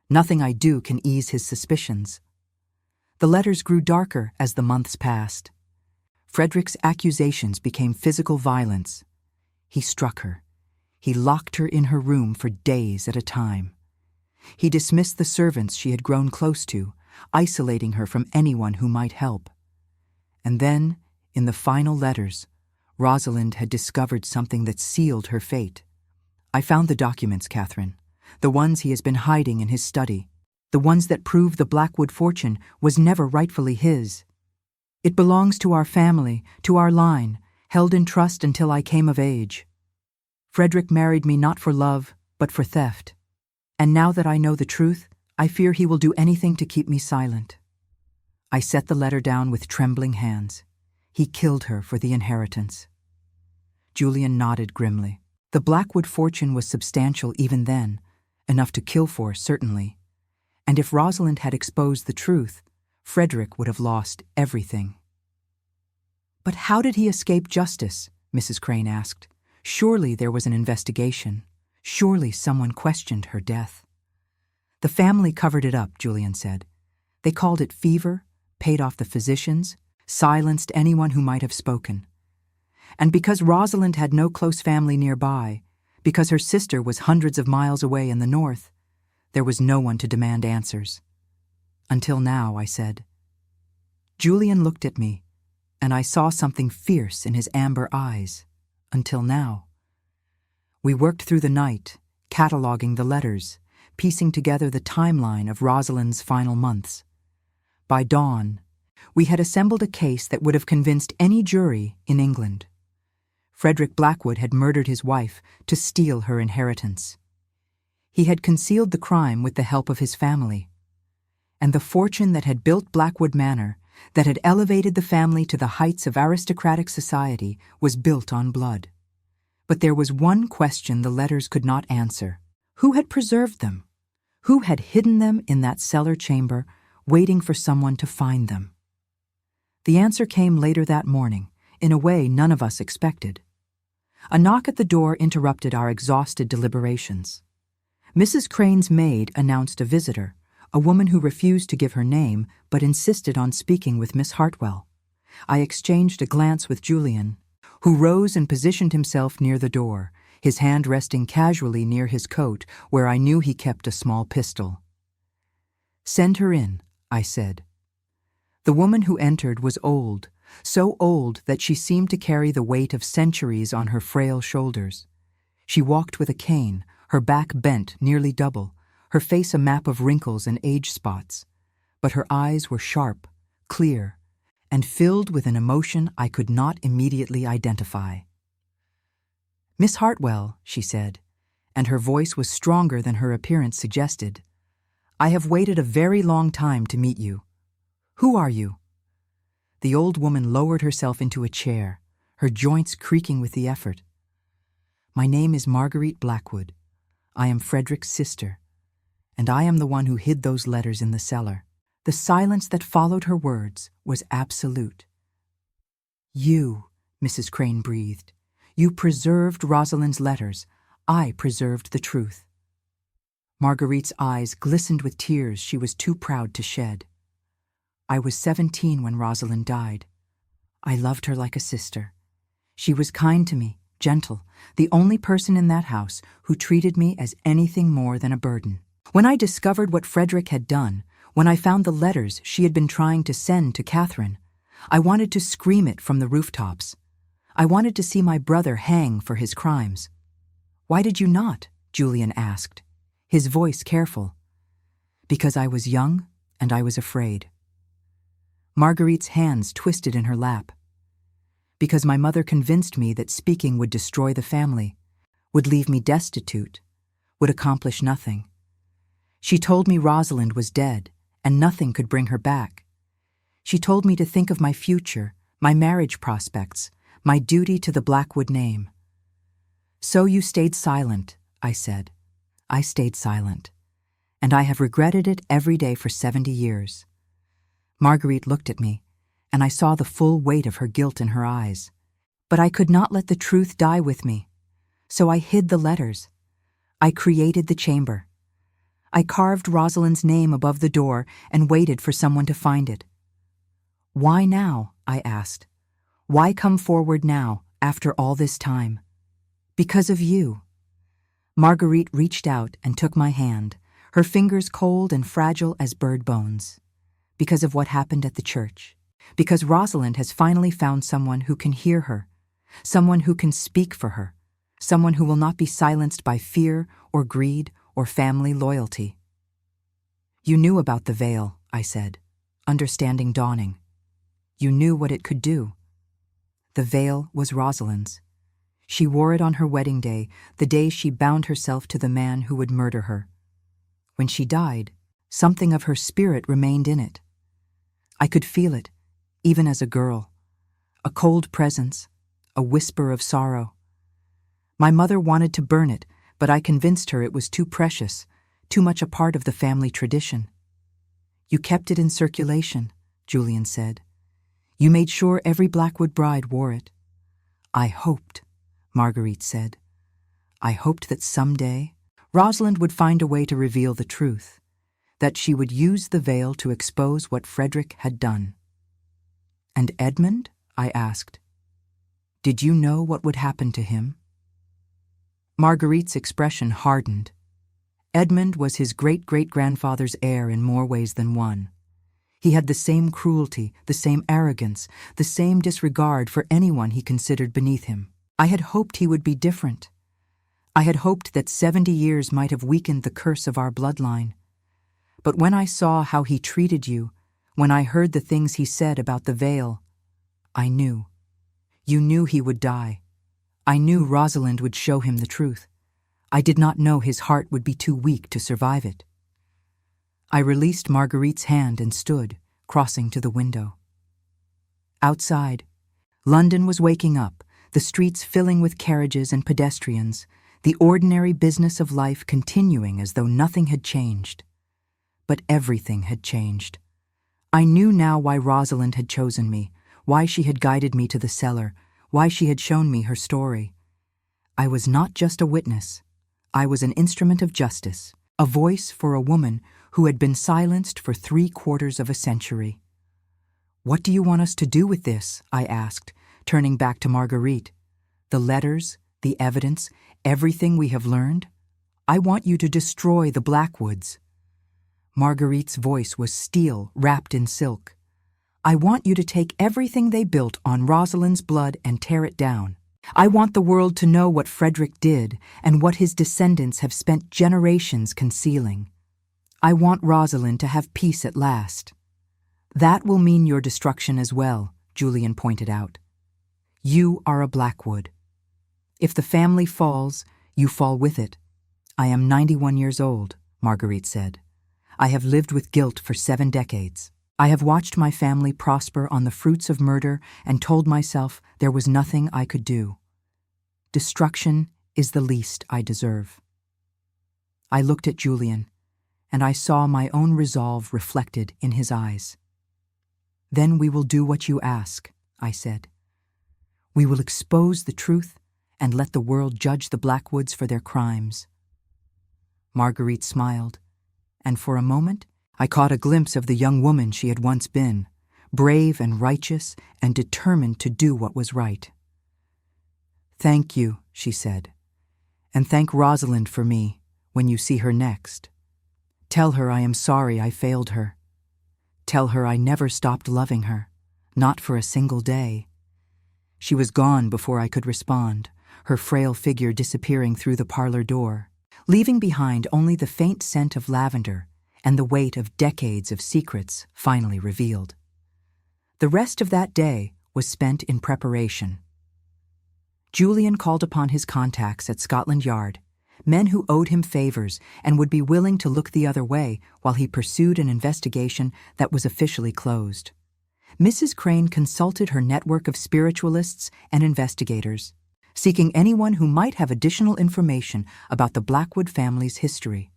Nothing I do can ease his suspicions. The letters grew darker as the months passed. Frederick's accusations became physical violence. He struck her. He locked her in her room for days at a time. He dismissed the servants she had grown close to, isolating her from anyone who might help. And then, in the final letters, Rosalind had discovered something that sealed her fate. I found the documents, Catherine. The ones he has been hiding in his study. The ones that prove the Blackwood fortune was never rightfully his. It belongs to our family, to our line, held in trust until I came of age. Frederick married me not for love, but for theft. And now that I know the truth, I fear he will do anything to keep me silent. I set the letter down with trembling hands. He killed her for the inheritance. Julian nodded grimly. The Blackwood fortune was substantial even then, enough to kill for, certainly. And if Rosalind had exposed the truth, Frederick would have lost everything. But how did he escape justice? Mrs. Crane asked. Surely there was an investigation. Surely someone questioned her death. The family covered it up, Julian said. They called it fever, paid off the physicians, silenced anyone who might have spoken. And because Rosalind had no close family nearby, because her sister was hundreds of miles away in the north, there was no one to demand answers. Until now, I said. Julian looked at me, and I saw something fierce in his amber eyes. Until now. We worked through the night, cataloging the letters, piecing together the timeline of Rosalind's final months. By dawn, we had assembled a case that would have convinced any jury in England. Frederick Blackwood had murdered his wife to steal her inheritance. He had concealed the crime with the help of his family. And the fortune that had built Blackwood Manor, that had elevated the family to the heights of aristocratic society, was built on blood. But there was one question the letters could not answer. Who had preserved them? Who had hidden them in that cellar chamber, waiting for someone to find them? The answer came later that morning, in a way none of us expected. A knock at the door interrupted our exhausted deliberations. Mrs. Crane's maid announced a visitor, a woman who refused to give her name but insisted on speaking with Miss Hartwell. I exchanged a glance with Julian, who rose and positioned himself near the door, his hand resting casually near his coat where I knew he kept a small pistol. "Send her in," I said. The woman who entered was old, so old that she seemed to carry the weight of centuries on her frail shoulders. She walked with a cane, her back bent nearly double, her face a map of wrinkles and age spots. But her eyes were sharp, clear, and filled with an emotion I could not immediately identify. "Miss Hartwell," she said, and her voice was stronger than her appearance suggested. "I have waited a very long time to meet you. Who are you?" The old woman lowered herself into a chair, her joints creaking with the effort. "My name is Marguerite Blackwood. I am Frederick's sister, and I am the one who hid those letters in the cellar." The silence that followed her words was absolute. "You," Mrs. Crane breathed, "you preserved Rosalind's letters. I preserved the truth." Marguerite's eyes glistened with tears she was too proud to shed. "I was 17 when Rosalind died. I loved her like a sister. She was kind to me, gentle, the only person in that house who treated me as anything more than a burden. When I discovered what Frederick had done, when I found the letters she had been trying to send to Catherine, I wanted to scream it from the rooftops. I wanted to see my brother hang for his crimes." "Why did you not?" Julian asked, his voice careful. "Because I was young and I was afraid." Marguerite's hands twisted in her lap. "Because my mother convinced me that speaking would destroy the family, would leave me destitute, would accomplish nothing. She told me Rosalind was dead, and nothing could bring her back. She told me to think of my future, my marriage prospects, my duty to the Blackwood name." "So you stayed silent," I said. "I stayed silent, and I have regretted it every day for 70 years. Marguerite looked at me, and I saw the full weight of her guilt in her eyes. But I could not let the truth die with me, so I hid the letters. I created the chamber. I carved Rosalind's name above the door and waited for someone to find it." "Why now?" I asked. "Why come forward now, after all this time?" "Because of you." Marguerite reached out and took my hand, her fingers cold and fragile as bird bones. "Because of what happened at the church. Because Rosalind has finally found someone who can hear her, someone who can speak for her, someone who will not be silenced by fear or greed or family loyalty. You knew about the veil, I said, understanding dawning. You knew what it could do. The veil was Rosalind's. She wore it on her wedding day, the day she bound herself to the man who would murder her. When she died, something of her spirit remained in it. I could feel it, even as a girl. A cold presence, a whisper of sorrow. My mother wanted to burn it, but I convinced her it was too precious, too much a part of the family tradition. You kept it in circulation, Julian said. You made sure every Blackwood bride wore it. I hoped, Marguerite said. I hoped that someday Rosalind would find a way to reveal the truth, that she would use the veil to expose what Frederick had done. And Edmund? I asked. Did you know what would happen to him? Marguerite's expression hardened. Edmund was his great-great-grandfather's heir in more ways than one. He had the same cruelty, the same arrogance, the same disregard for anyone he considered beneath him. I had hoped he would be different. I had hoped that 70 years might have weakened the curse of our bloodline. But when I saw how he treated you, when I heard the things he said about the veil, I knew. You knew he would die. I knew Rosalind would show him the truth. I did not know his heart would be too weak to survive it. I released Marguerite's hand and stood, crossing to the window. Outside, London was waking up, the streets filling with carriages and pedestrians, the ordinary business of life continuing as though nothing had changed. But everything had changed. I knew now why Rosalind had chosen me, why she had guided me to the cellar, why she had shown me her story. I was not just a witness. I was an instrument of justice, a voice for a woman who had been silenced for 3/4 of a century. What do you want us to do with this? I asked, turning back to Marguerite. The letters, the evidence, everything we have learned? I want you to destroy the Blackwoods. Marguerite's voice was steel wrapped in silk. I want you to take everything they built on Rosalind's blood and tear it down. I want the world to know what Frederick did and what his descendants have spent generations concealing. I want Rosalind to have peace at last. That will mean your destruction as well, Julian pointed out. You are a Blackwood. If the family falls, you fall with it. I am 91 years old, Marguerite said. I have lived with guilt for 7 decades. I have watched my family prosper on the fruits of murder and told myself there was nothing I could do. Destruction is the least I deserve. I looked at Julian, and I saw my own resolve reflected in his eyes. Then we will do what you ask, I said. We will expose the truth and let the world judge the Blackwoods for their crimes. Marguerite smiled, and for a moment I caught a glimpse of the young woman she had once been, brave and righteous and determined to do what was right. Thank you, she said, and thank Rosalind for me when you see her next. Tell her I am sorry I failed her. Tell her I never stopped loving her, not for a single day. She was gone before I could respond, her frail figure disappearing through the parlor door, leaving behind only the faint scent of lavender and the weight of decades of secrets finally revealed. The rest of that day was spent in preparation. Julian called upon his contacts at Scotland Yard, men who owed him favors and would be willing to look the other way while he pursued an investigation that was officially closed. Mrs. Crane consulted her network of spiritualists and investigators, seeking anyone who might have additional information about the Blackwood family's history.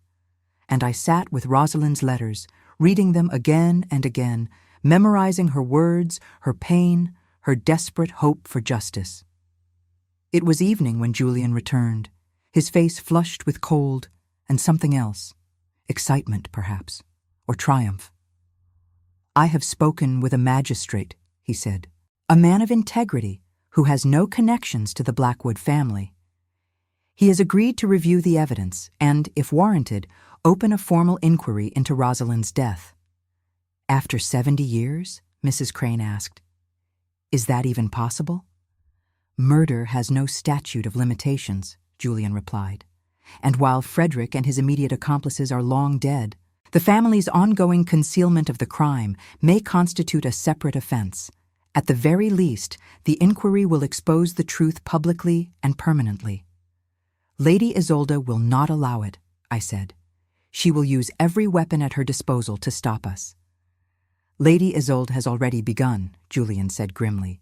And I sat with Rosalind's letters, reading them again and again, memorizing her words, her pain, her desperate hope for justice. It was evening when Julian returned, his face flushed with cold and something else, excitement perhaps, or triumph. I have spoken with a magistrate, he said, a man of integrity who has no connections to the Blackwood family. He has agreed to review the evidence and, if warranted, open a formal inquiry into Rosalind's death. After 70 years? Mrs. Crane asked. Is that even possible? Murder has no statute of limitations, Julian replied. And while Frederick and his immediate accomplices are long dead, the family's ongoing concealment of the crime may constitute a separate offense. At the very least, the inquiry will expose the truth publicly and permanently. Lady Isolde will not allow it, I said. She will use every weapon at her disposal to stop us. Lady Isolde has already begun, Julian said grimly.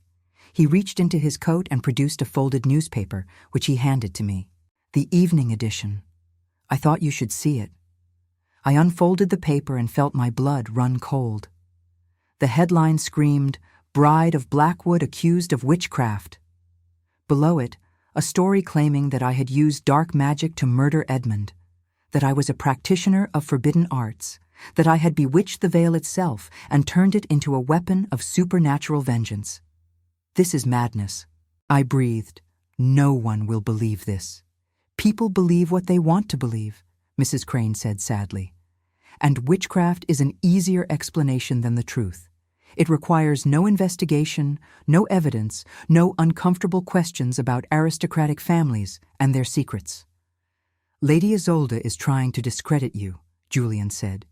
He reached into his coat and produced a folded newspaper, which he handed to me. The evening edition. I thought you should see it. I unfolded the paper and felt my blood run cold. The headline screamed, "Bride of Blackwood accused of witchcraft." Below it, a story claiming that I had used dark magic to murder Edmund, that I was a practitioner of forbidden arts, that I had bewitched the veil itself and turned it into a weapon of supernatural vengeance. This is madness. I breathed. No one will believe this. People believe what they want to believe, Mrs. Crane said sadly. And witchcraft is an easier explanation than the truth. It requires no investigation, no evidence, no uncomfortable questions about aristocratic families and their secrets. Lady Isolde is trying to discredit you, Julian said.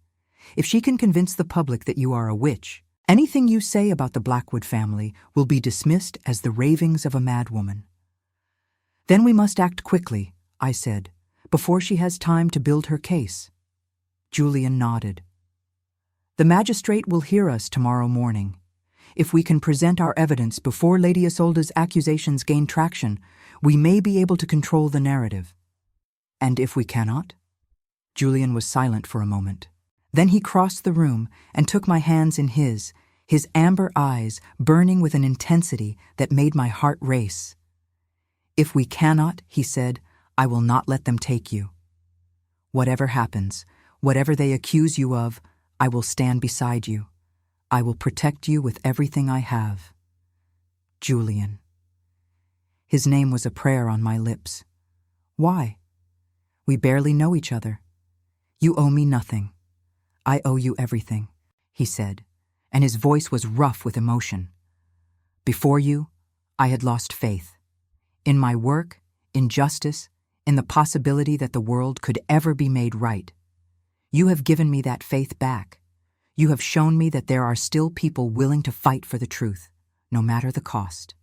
If she can convince the public that you are a witch, anything you say about the Blackwood family will be dismissed as the ravings of a madwoman. Then we must act quickly, I said, before she has time to build her case. Julian nodded. The magistrate will hear us tomorrow morning. If we can present our evidence before Lady Isolde's accusations gain traction, we may be able to control the narrative. And if we cannot? Julian was silent for a moment. Then he crossed the room and took my hands in his amber eyes burning with an intensity that made my heart race. If we cannot, he said, I will not let them take you. Whatever happens, whatever they accuse you of, I will stand beside you. I will protect you with everything I have. Julian. His name was a prayer on my lips. Why? We barely know each other. You owe me nothing. I owe you everything, he said, and his voice was rough with emotion. Before you, I had lost faith. In my work, in justice, in the possibility that the world could ever be made right. You have given me that faith back. You have shown me that there are still people willing to fight for the truth, no matter the cost.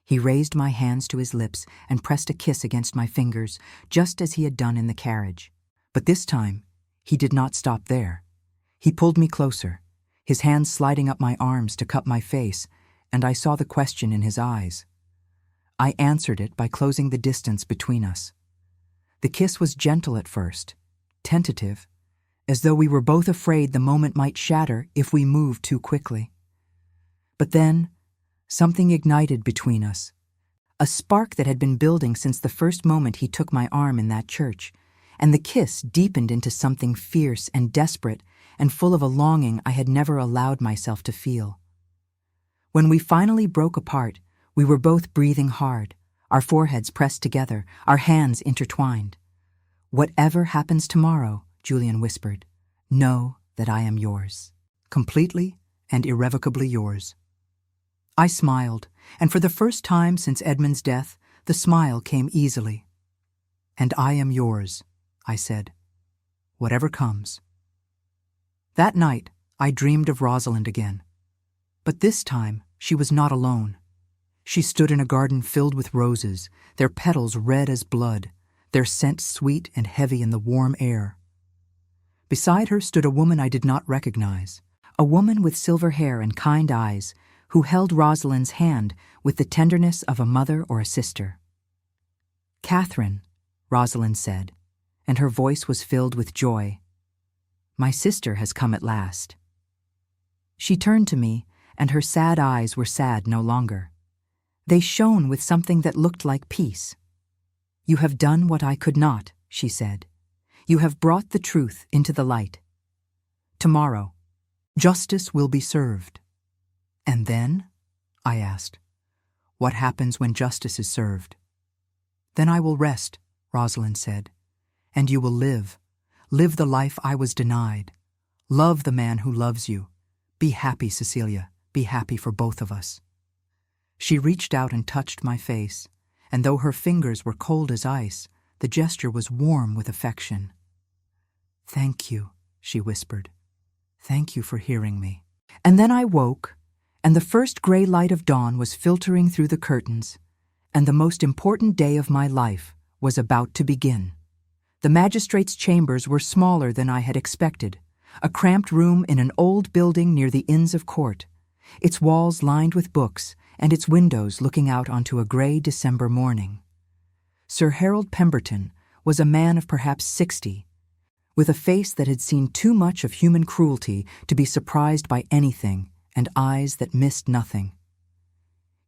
He raised my hands to his lips and pressed a kiss against my fingers, just as he had done in the carriage. But this time, he did not stop there. He pulled me closer, his hands sliding up my arms to cup my face, and I saw the question in his eyes. I answered it by closing the distance between us. The kiss was gentle at first, tentative, as though we were both afraid the moment might shatter if we moved too quickly. But then, something ignited between us, a spark that had been building since the first moment he took my arm in that church, and the kiss deepened into something fierce and desperate and full of a longing I had never allowed myself to feel. When we finally broke apart, we were both breathing hard, our foreheads pressed together, our hands intertwined. Whatever happens tomorrow, Julian whispered, know that I am yours, completely and irrevocably yours. I smiled, and for the first time since Edmund's death, the smile came easily. And I am yours, I said, whatever comes. That night, I dreamed of Rosalind again. But this time, she was not alone. She stood in a garden filled with roses, their petals red as blood, their scent sweet and heavy in the warm air. Beside her stood a woman I did not recognize, a woman with silver hair and kind eyes, who held Rosalind's hand with the tenderness of a mother or a sister. Catherine, Rosalind said, and her voice was filled with joy. My sister has come at last. She turned to me, and her sad eyes were sad no longer. They shone with something that looked like peace. You have done what I could not, she said. You have brought the truth into the light. Tomorrow, justice will be served. And then? I asked. What happens when justice is served? Then I will rest, Rosalind said, and you will live the life I was denied. Love the man who loves you. Be happy, Cecilia. Be happy for both of us. She reached out and touched my face, and though her fingers were cold as ice, the gesture was warm with affection. "Thank you," she whispered. "Thank you for hearing me." And then I woke, and the first gray light of dawn was filtering through the curtains, and the most important day of my life was about to begin. The magistrate's chambers were smaller than I had expected, a cramped room in an old building near the Inns of Court, its walls lined with books and its windows looking out onto a gray December morning. Sir Harold Pemberton was a man of perhaps 60, with a face that had seen too much of human cruelty to be surprised by anything and eyes that missed nothing.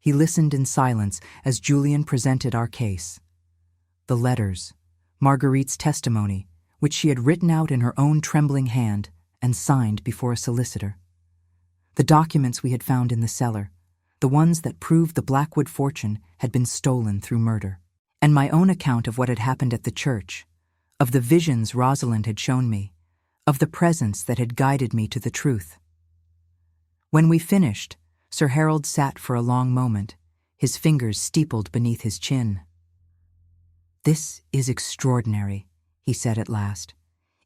He listened in silence as Julian presented our case. The letters, Marguerite's testimony, which she had written out in her own trembling hand and signed before a solicitor. The documents we had found in the cellar, the ones that proved the Blackwood fortune had been stolen through murder. And my own account of what had happened at the church, of the visions Rosalind had shown me, of the presence that had guided me to the truth. When we finished, Sir Harold sat for a long moment, his fingers steepled beneath his chin. "This is extraordinary," he said at last.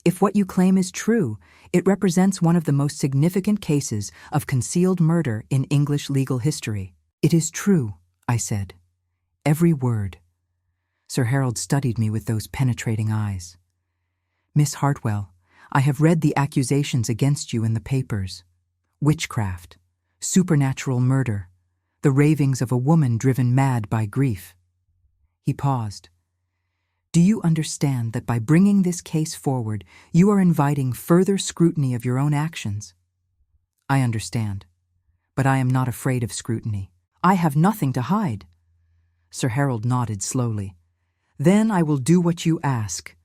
"If what you claim is true, it represents one of the most significant cases of concealed murder in English legal history." "It is true," I said. "Every word." Sir Harold studied me with those penetrating eyes. "Miss Hartwell, I have read the accusations against you in the papers. Witchcraft, supernatural murder, the ravings of a woman driven mad by grief." He paused. "Do you understand that by bringing this case forward, you are inviting further scrutiny of your own actions?" "I understand, but I am not afraid of scrutiny. I have nothing to hide." Sir Harold nodded slowly. "Then I will do what you ask.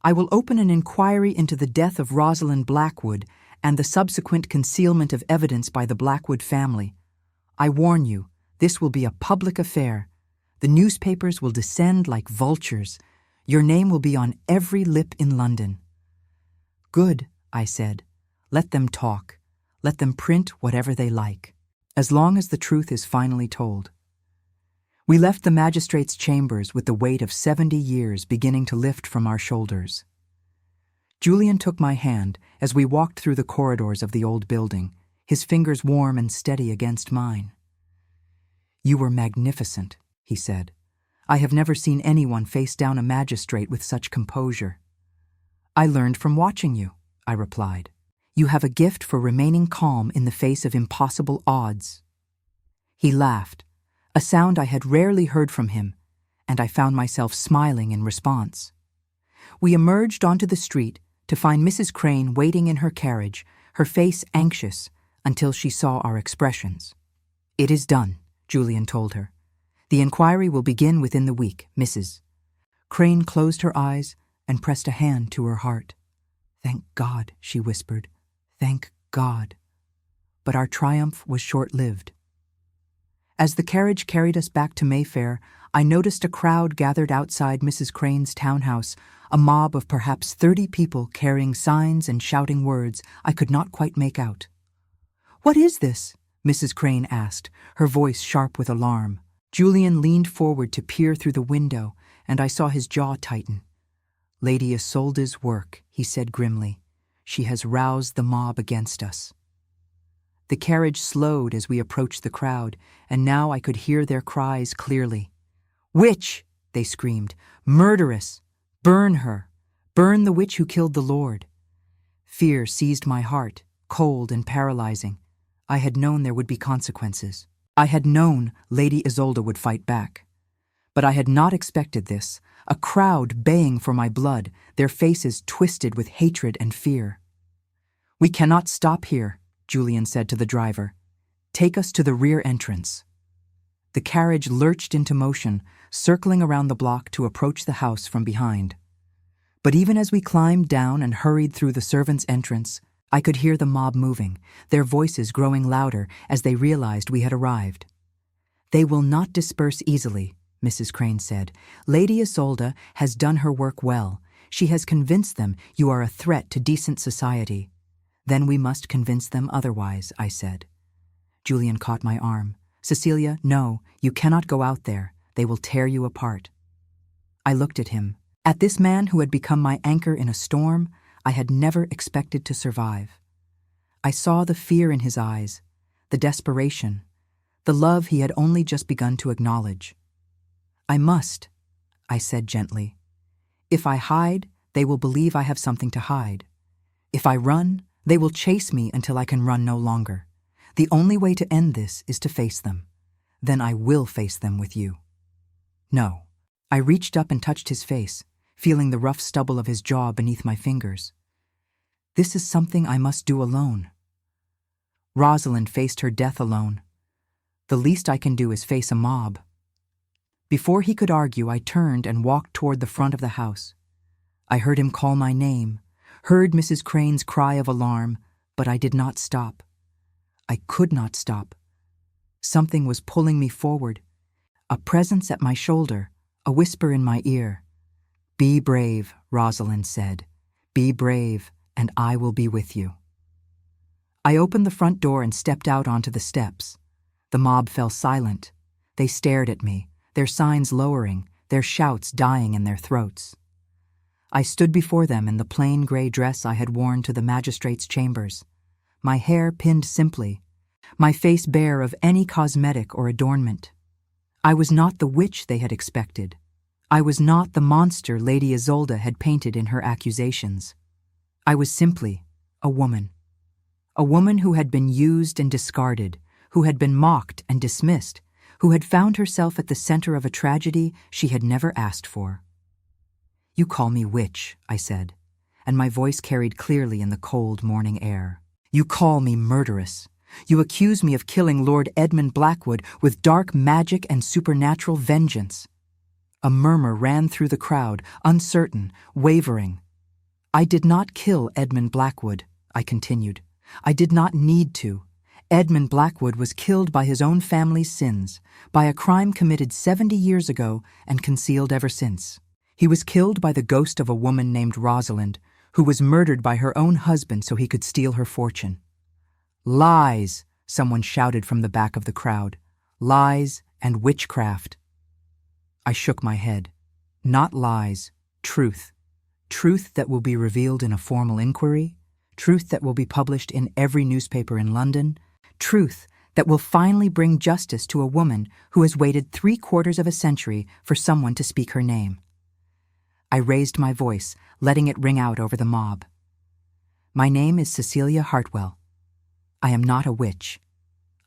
I will open an inquiry into the death of Rosalind Blackwood and the subsequent concealment of evidence by the Blackwood family. I warn you, this will be a public affair. The newspapers will descend like vultures. Your name will be on every lip in London." "Good," I said. "Let them talk. Let them print whatever they like, as long as the truth is finally told." We left the magistrate's chambers with the weight of 70 years beginning to lift from our shoulders. Julian took my hand as we walked through the corridors of the old building, his fingers warm and steady against mine. "You were magnificent," he said. "I have never seen anyone face down a magistrate with such composure." "I learned from watching you," I replied. "You have a gift for remaining calm in the face of impossible odds." He laughed, a sound I had rarely heard from him, and I found myself smiling in response. We emerged onto the street to find Mrs. Crane waiting in her carriage, her face anxious, until she saw our expressions. "It is done," Julian told her. "The inquiry will begin within the week, Mrs." Crane closed her eyes and pressed a hand to her heart. "Thank God," she whispered. "Thank God." But our triumph was short-lived. As the carriage carried us back to Mayfair, I noticed a crowd gathered outside Mrs. Crane's townhouse, a mob of perhaps 30 people carrying signs and shouting words I could not quite make out. "What is this?" Mrs. Crane asked, her voice sharp with alarm. Julian leaned forward to peer through the window, and I saw his jaw tighten. "Lady Isolde's work," he said grimly. "She has roused the mob against us." The carriage slowed as we approached the crowd, and now I could hear their cries clearly. "Witch!" they screamed. "Murderess! Burn her! Burn the witch who killed the Lord!" Fear seized my heart, cold and paralyzing. I had known there would be consequences. I had known Lady Isolde would fight back. But I had not expected this, a crowd baying for my blood, their faces twisted with hatred and fear. "We cannot stop here," Julian said to the driver. "Take us to the rear entrance." The carriage lurched into motion, circling around the block to approach the house from behind. But even as we climbed down and hurried through the servants' entrance, I could hear the mob moving, their voices growing louder as they realized we had arrived. "They will not disperse easily," Mrs. Crane said. "Lady Isolde has done her work well. She has convinced them you are a threat to decent society. Then we must convince them otherwise," I said. Julian caught my arm. Cecilia, no, you cannot go out there. They will tear you apart. I looked at him. At this man who had become my anchor in a storm I had never expected to survive. I saw the fear in his eyes, the desperation, the love he had only just begun to acknowledge. I must, I said gently. If I hide, they will believe I have something to hide. If I run, they will chase me until I can run no longer. The only way to end this is to face them. Then I will face them with you. No. I reached up and touched his face, feeling the rough stubble of his jaw beneath my fingers. This is something I must do alone. Rosalind faced her death alone. The least I can do is face a mob. Before he could argue, I turned and walked toward the front of the house. I heard him call my name, heard Mrs. Crane's cry of alarm, but I did not stop. I could not stop. Something was pulling me forward, a presence at my shoulder, a whisper in my ear. Be brave, Rosalind said. Be brave, and I will be with you. I opened the front door and stepped out onto the steps. The mob fell silent. They stared at me, their signs lowering, their shouts dying in their throats. I stood before them in the plain gray dress I had worn to the magistrate's chambers, my hair pinned simply, my face bare of any cosmetic or adornment. I was not the witch they had expected. I was not the monster Lady Isolde had painted in her accusations. I was simply a woman who had been used and discarded, who had been mocked and dismissed, who had found herself at the center of a tragedy she had never asked for. You call me witch, I said, and my voice carried clearly in the cold morning air. You call me murderess. You accuse me of killing Lord Edmund Blackwood with dark magic and supernatural vengeance. A murmur ran through the crowd, uncertain, wavering. I did not kill Edmund Blackwood, I continued. I did not need to. Edmund Blackwood was killed by his own family's sins, by a crime committed 70 years ago and concealed ever since. He was killed by the ghost of a woman named Rosalind, who was murdered by her own husband so he could steal her fortune. Lies, someone shouted from the back of the crowd. Lies and witchcraft. I shook my head. Not lies, truth. Truth that will be revealed in a formal inquiry, truth that will be published in every newspaper in London, truth that will finally bring justice to a woman who has waited 3/4 of a century for someone to speak her name. I raised my voice, letting it ring out over the mob. My name is Cecilia Hartwell. I am not a witch.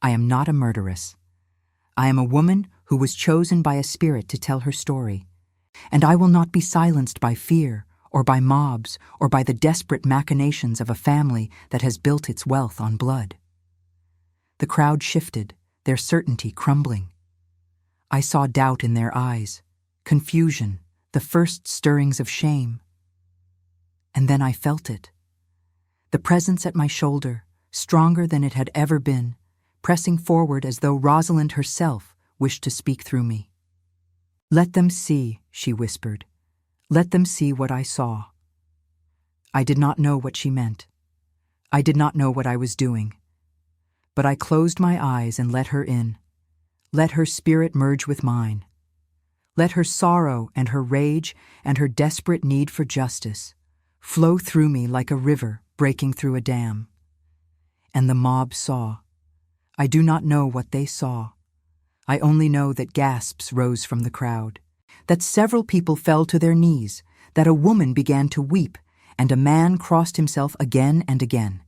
I am not a murderess. I am a woman who was chosen by a spirit to tell her story, and I will not be silenced by fear or by mobs, or by the desperate machinations of a family that has built its wealth on blood. The crowd shifted, their certainty crumbling. I saw doubt in their eyes, confusion, the first stirrings of shame. And then I felt it. The presence at my shoulder, stronger than it had ever been, pressing forward as though Rosalind herself wished to speak through me. Let them see, she whispered. Let them see what I saw. I did not know what she meant. I did not know what I was doing. But I closed my eyes and let her in. Let her spirit merge with mine. Let her sorrow and her rage and her desperate need for justice flow through me like a river breaking through a dam. And the mob saw. I do not know what they saw. I only know that gasps rose from the crowd, that several people fell to their knees, that a woman began to weep, and a man crossed himself again and again.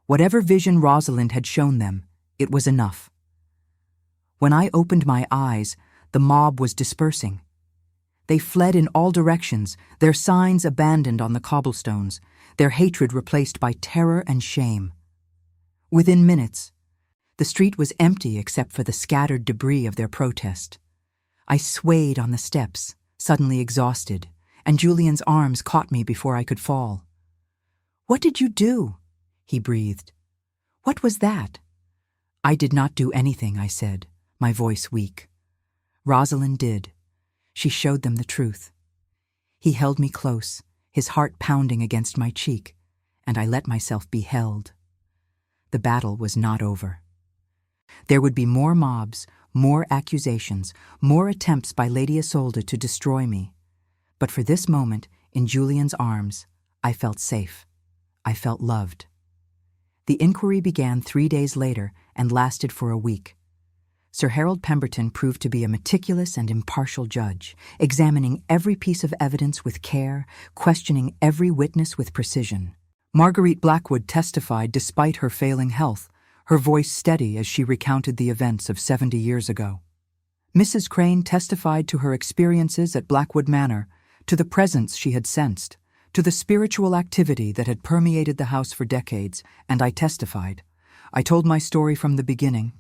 Whatever vision Rosalind had shown them, it was enough. When I opened my eyes, the mob was dispersing. They fled in all directions, their signs abandoned on the cobblestones, their hatred replaced by terror and shame. Within minutes, the street was empty except for the scattered debris of their protest. I swayed on the steps, suddenly exhausted, and Julian's arms caught me before I could fall. "What did you do?" he breathed. "What was that?" "I did not do anything," I said, my voice weak. "Rosalind did. She showed them the truth." He held me close, his heart pounding against my cheek, and I let myself be held. The battle was not over. There would be more mobs, more accusations, more attempts by Lady Isolde to destroy me. But for this moment, in Julian's arms, I felt safe. I felt loved. The inquiry began 3 days later and lasted for a week. Sir Harold Pemberton proved to be a meticulous and impartial judge, examining every piece of evidence with care, questioning every witness with precision. Marguerite Blackwood testified despite her failing health, her voice steady as she recounted the events of 70 years ago. Mrs. Crane testified to her experiences at Blackwood Manor, to the presence she had sensed, to the spiritual activity that had permeated the house for decades, and I testified. I told my story from the beginning.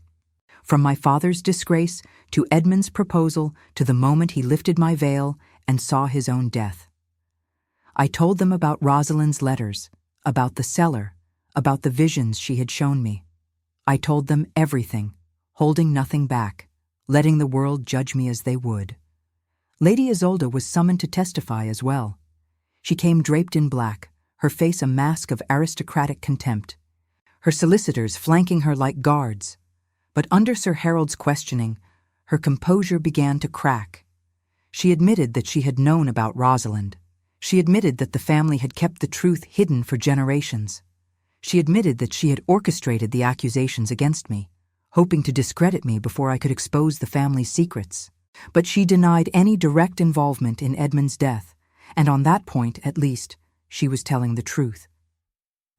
From my father's disgrace to Edmund's proposal to the moment he lifted my veil and saw his own death. I told them about Rosalind's letters, about the cellar, about the visions she had shown me. I told them everything, holding nothing back, letting the world judge me as they would. Lady Isolde was summoned to testify as well. She came draped in black, her face a mask of aristocratic contempt, her solicitors flanking her like guards. But under Sir Harold's questioning, her composure began to crack. She admitted that she had known about Rosalind. She admitted that the family had kept the truth hidden for generations. She admitted that she had orchestrated the accusations against me, hoping to discredit me before I could expose the family's secrets. But she denied any direct involvement in Edmund's death, and on that point, at least, she was telling the truth.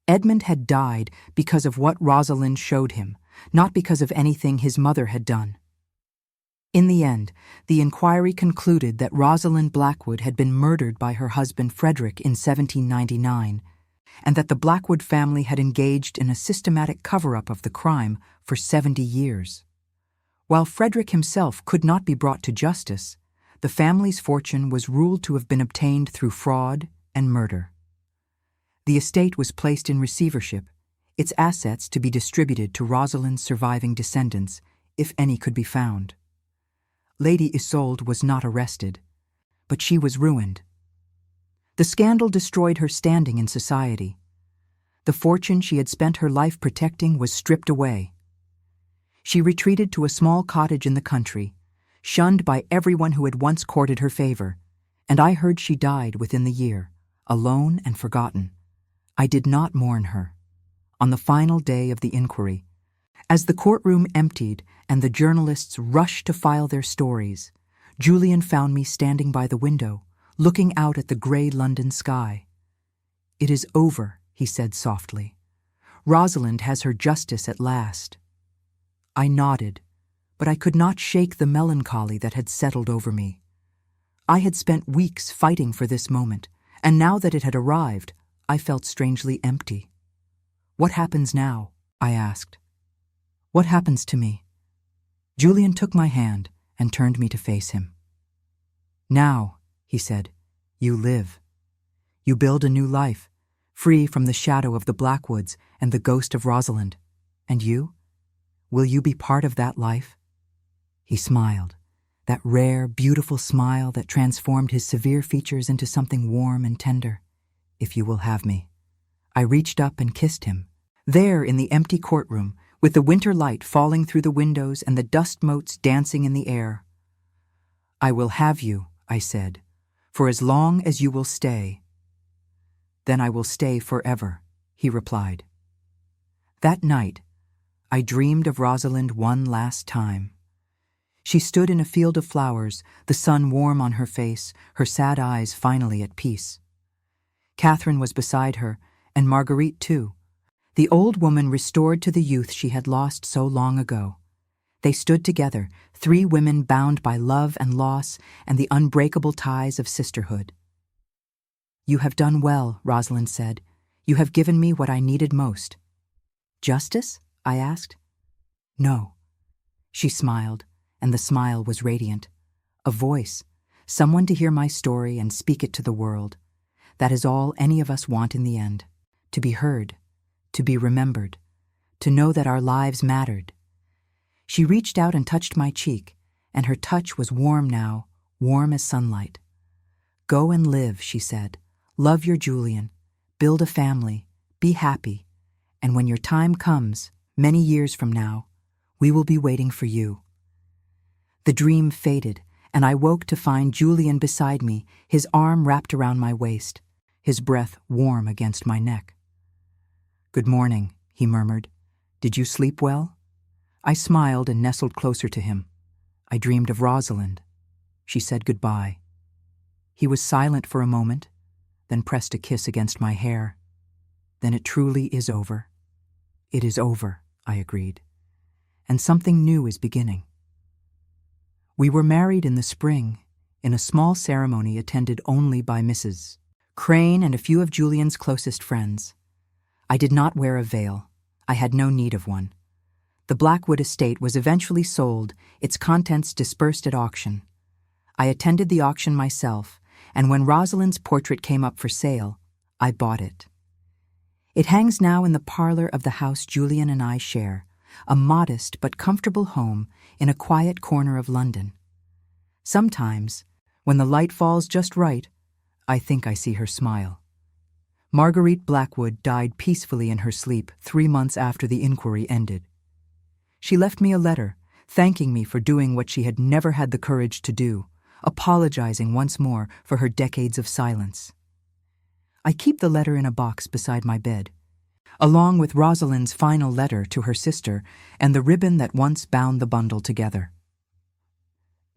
Edmund had died because of what Rosalind showed him, not because of anything his mother had done. In the end, the inquiry concluded that Rosalind Blackwood had been murdered by her husband Frederick in 1799, and that the Blackwood family had engaged in a systematic cover-up of the crime for 70 years. While Frederick himself could not be brought to justice, the family's fortune was ruled to have been obtained through fraud and murder. The estate was placed in receivership, its assets to be distributed to Rosalind's surviving descendants, if any could be found. Lady Isolde was not arrested, but she was ruined. The scandal destroyed her standing in society. The fortune she had spent her life protecting was stripped away. She retreated to a small cottage in the country, shunned by everyone who had once courted her favor, and I heard she died within the year, alone and forgotten. I did not mourn her. On the final day of the inquiry, as the courtroom emptied and the journalists rushed to file their stories, Julian found me standing by the window, looking out at the grey London sky. "It is over," he said softly. "Rosalind has her justice at last." I nodded, but I could not shake the melancholy that had settled over me. I had spent weeks fighting for this moment, and now that it had arrived, I felt strangely empty. "What happens now?" I asked. "What happens to me?" Julian took my hand and turned me to face him. "Now," he said, "you live. You build a new life, free from the shadow of the Blackwoods and the ghost of Rosalind. And you? Will you be part of that life?" He smiled, that rare, beautiful smile that transformed his severe features into something warm and tender. "If you will have me." I reached up and kissed him. There in the empty courtroom, with the winter light falling through the windows and the dust motes dancing in the air. "I will have you," I said, "for as long as you will stay." "Then I will stay forever," he replied. That night, I dreamed of Rosalind one last time. She stood in a field of flowers, the sun warm on her face, her sad eyes finally at peace. Catherine was beside her, and Marguerite too, the old woman restored to the youth she had lost so long ago. They stood together, 3 women bound by love and loss and the unbreakable ties of sisterhood. "You have done well," Rosalind said. "You have given me what I needed most." "Justice?" I asked. "No." She smiled, and the smile was radiant. "A voice, someone to hear my story and speak it to the world. That is all any of us want in the end. To be heard, to be remembered, to know that our lives mattered." She reached out and touched my cheek, and her touch was warm now, warm as sunlight. "Go and live," she said. "Love your Julian, build a family, be happy, and when your time comes, many years from now, We will be waiting for you." The dream faded, and I woke to find Julian beside me, his arm wrapped around my waist, his breath warm against my neck. "Good morning," he murmured. "Did you sleep well?" I smiled and nestled closer to him. "I dreamed of Rosalind." She said goodbye. He was silent for a moment, then pressed a kiss against my hair. "Then it truly is over." "It is over," I agreed. "And something new is beginning." We were married in the spring, in a small ceremony attended only by Mrs. Crane and a few of Julian's closest friends. I did not wear a veil. I had no need of one. The Blackwood estate was eventually sold, its contents dispersed at auction. I attended the auction myself, and when Rosalind's portrait came up for sale, I bought it. It hangs now in the parlor of the house Julian and I share, a modest but comfortable home in a quiet corner of London. Sometimes, when the light falls just right, I think I see her smile. Marguerite Blackwood died peacefully in her sleep 3 months after the inquiry ended. She left me a letter, thanking me for doing what she had never had the courage to do, apologizing once more for her decades of silence. I keep the letter in a box beside my bed, along with Rosalind's final letter to her sister and the ribbon that once bound the bundle together.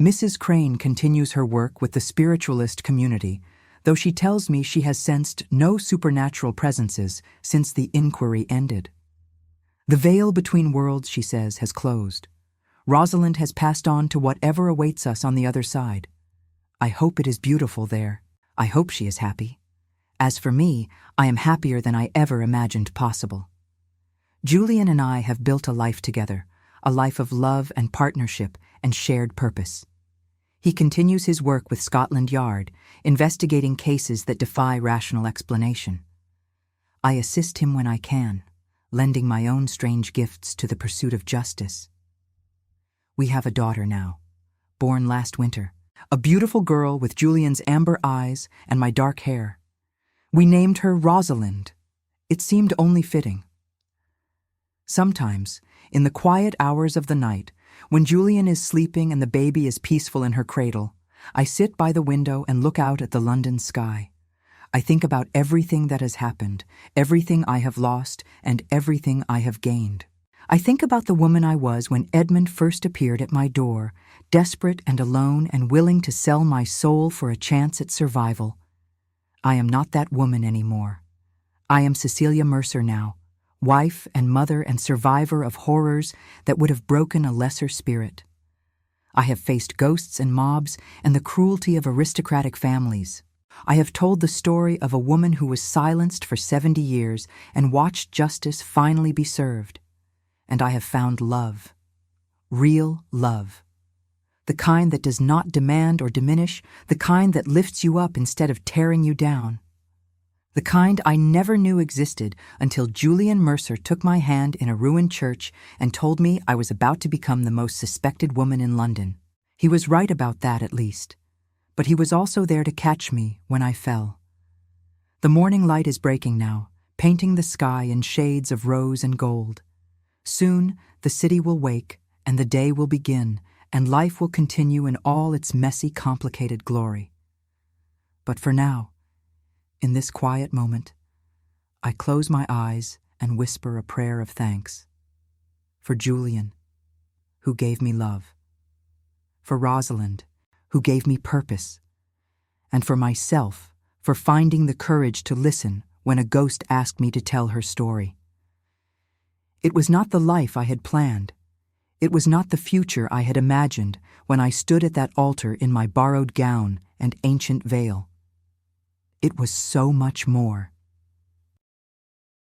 Mrs. Crane continues her work with the spiritualist community, though she tells me she has sensed no supernatural presences since the inquiry ended. The veil between worlds, she says, has closed. Rosalind has passed on to whatever awaits us on the other side. I hope it is beautiful there. I hope she is happy. As for me, I am happier than I ever imagined possible. Julian and I have built a life together, a life of love and partnership and shared purpose. He continues his work with Scotland Yard, investigating cases that defy rational explanation. I assist him when I can, lending my own strange gifts to the pursuit of justice. We have a daughter now, born last winter, a beautiful girl with Julian's amber eyes and my dark hair. We named her Rosalind. It seemed only fitting. Sometimes, in the quiet hours of the night, when Julian is sleeping and the baby is peaceful in her cradle, I sit by the window and look out at the London sky. I think about everything that has happened, everything I have lost, and everything I have gained. I think about the woman I was when Edmund first appeared at my door, desperate and alone and willing to sell my soul for a chance at survival. I am not that woman anymore. I am Cecilia Mercer now, wife and mother and survivor of horrors that would have broken a lesser spirit. I have faced ghosts and mobs and the cruelty of aristocratic families. I have told the story of a woman who was silenced for 70 years and watched justice finally be served. And I have found love. Real love. The kind that does not demand or diminish, the kind that lifts you up instead of tearing you down. The kind I never knew existed until Julian Mercer took my hand in a ruined church and told me I was about to become the most suspected woman in London. He was right about that, at least. But he was also there to catch me when I fell. The morning light is breaking now, painting the sky in shades of rose and gold. Soon, the city will wake, and the day will begin, and life will continue in all its messy, complicated glory. But for now, in this quiet moment, I close my eyes and whisper a prayer of thanks. For Julian, who gave me love. For Rosalind, who gave me purpose. And for myself, for finding the courage to listen when a ghost asked me to tell her story. It was not the life I had planned. It was not the future I had imagined when I stood at that altar in my borrowed gown and ancient veil. It was so much more.